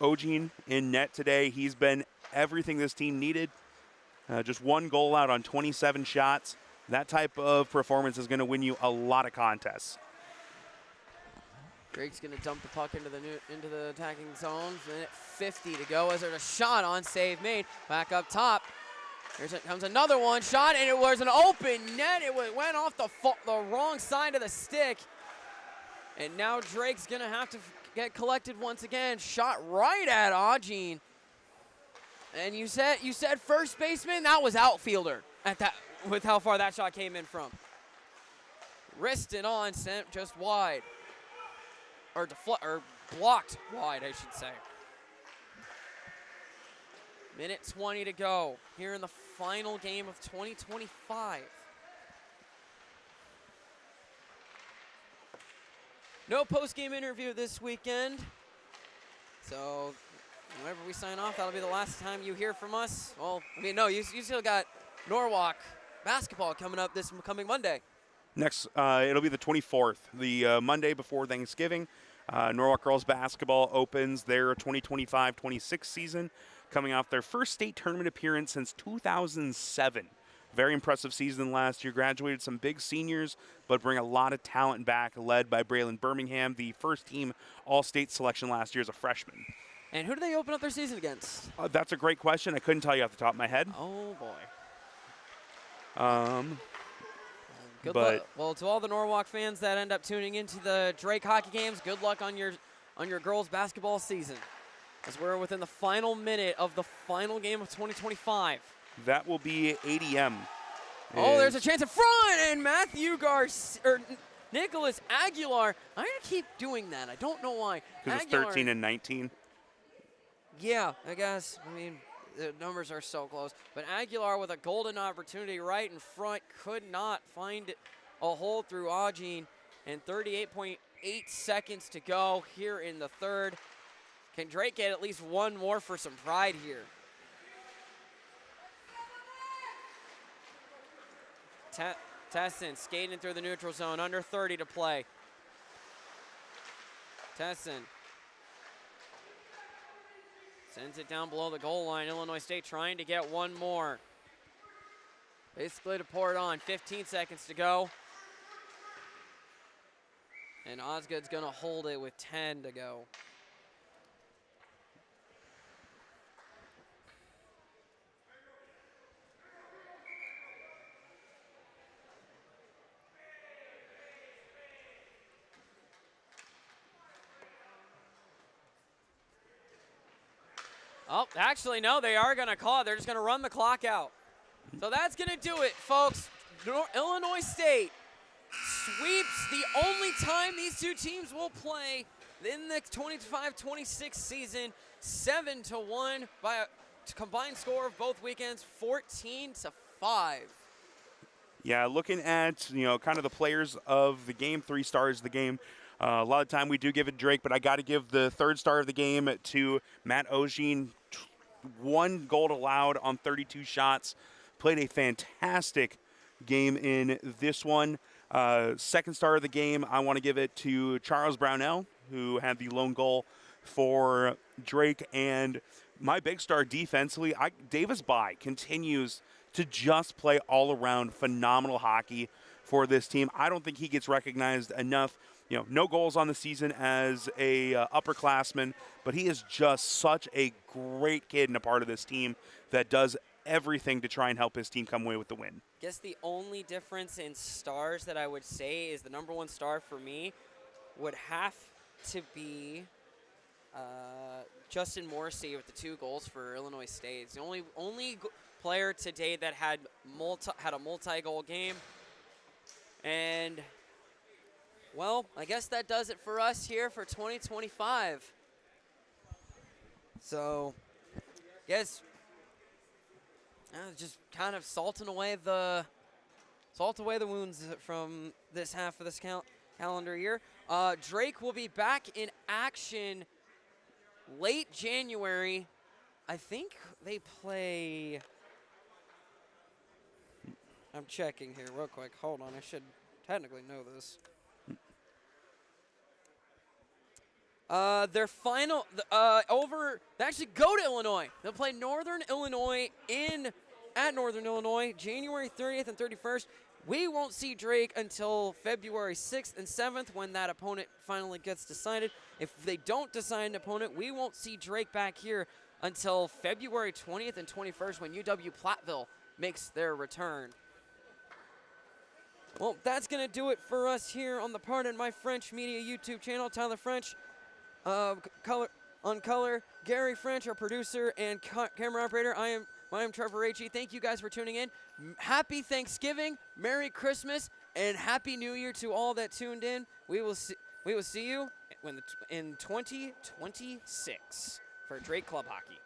Speaker 1: Ogin in net today. He's been everything this team needed. Just 1 goal out on 27 shots. That type of performance is going to win you a lot of contests.
Speaker 2: Drake's going to dump the puck into the attacking zone. Minute 50 to go as there's a shot on, save made. Back up top. Here comes another one, shot, and it was an open net. It went off the wrong side of the stick. And now Drake's going to have to get collected once again. Shot right at Ogin. And you said first baseman, that was outfielder at that with how far that shot came in from. Wristed on, sent just wide. Or blocked wide, I should say. Minute 20 to go here in the final game of 2025. No post-game interview this weekend. So whenever we sign off, that'll be the last time you hear from us. Well, I mean, no, you still got Norwalk basketball coming up this coming Monday.
Speaker 1: Next, it'll be the 24th, the Monday before Thanksgiving. Norwalk girls basketball opens their 2025-26 season, coming off their first state tournament appearance since 2007. Very impressive season last year. Graduated some big seniors, but bring a lot of talent back, led by Braylon Birmingham, the first team All-State selection last year as a freshman.
Speaker 2: And who do they open up their season against?
Speaker 1: That's a great question. I couldn't tell you off the top of my head.
Speaker 2: Oh, boy. Good
Speaker 1: but
Speaker 2: luck. Well, to all the Norwalk fans that end up tuning into the Drake hockey games, good luck on your girls basketball season, as we're within the final minute of the final game of 2025.
Speaker 1: that will be 8 a.m.
Speaker 2: Oh, there's a chance in front, and Nicholas Aguilar. I'm gonna keep doing that. I don't know why.
Speaker 1: Because it's 13 and 19.
Speaker 2: Yeah, I guess. I mean, the numbers are so close. But Aguilar with a golden opportunity right in front could not find a hole through Ogin. And 38.8 seconds to go here in the third. Can Drake get at least one more for some pride here? Tesson skating through the neutral zone, under 30 to play. Tesson sends it down below the goal line. Illinois State trying to get one more. Basically to pour it on. 15 seconds to go. And Osgood's going to hold it with 10 to go. Oh, actually, no, they are going to call it. They're just going to run the clock out. So that's going to do it, folks. Illinois State sweeps the only time these two teams will play in the 25-26 season, 7-1 by a combined score of both weekends, 14-5.
Speaker 1: Yeah, looking at, kind of the players of the game, 3 stars of the game. A lot of time we do give it Drake, but I got to give the 3rd star of the game to Matt Ogin. 1 goal allowed on 32 shots. Played a fantastic game in this one. 2nd star of the game, I want to give it to Charles Brownell, who had the lone goal for Drake. And my big star defensively, Davis Bai continues to just play all-around phenomenal hockey for this team. I don't think he gets recognized enough. No goals on the season as a upperclassman, but he is just such a great kid and a part of this team that does everything to try and help his team come away with the win.
Speaker 2: Guess the only difference in stars that I would say is the number 1 star for me would have to be Justin Morrissey with the 2 goals for Illinois State. It's the only player today that had a multi-goal game. And well, I guess that does it for us here for 2025. So, yes, just kind of salting away the wounds from this half of this calendar year. Drake will be back in action late January I think they play. I'm checking here real quick. Hold on, I should technically know this. Their final they actually go to Illinois. They'll play Northern Illinois at Northern Illinois, January 30th and 31st. We won't see Drake until February 6th and 7th when that opponent finally gets decided. If they don't decide an opponent, we won't see Drake back here until February 20th and 21st when UW Platteville makes their return. Well, that's going to do it for us here on the Pardon My French Media YouTube channel. Tyler French, Color, Gary French, our producer and camera operator. I am Trevor Racci. Thank you guys for tuning in. Happy Thanksgiving, Merry Christmas, and Happy New Year to all that tuned in. We will see you in 2026 for Drake Club Hockey.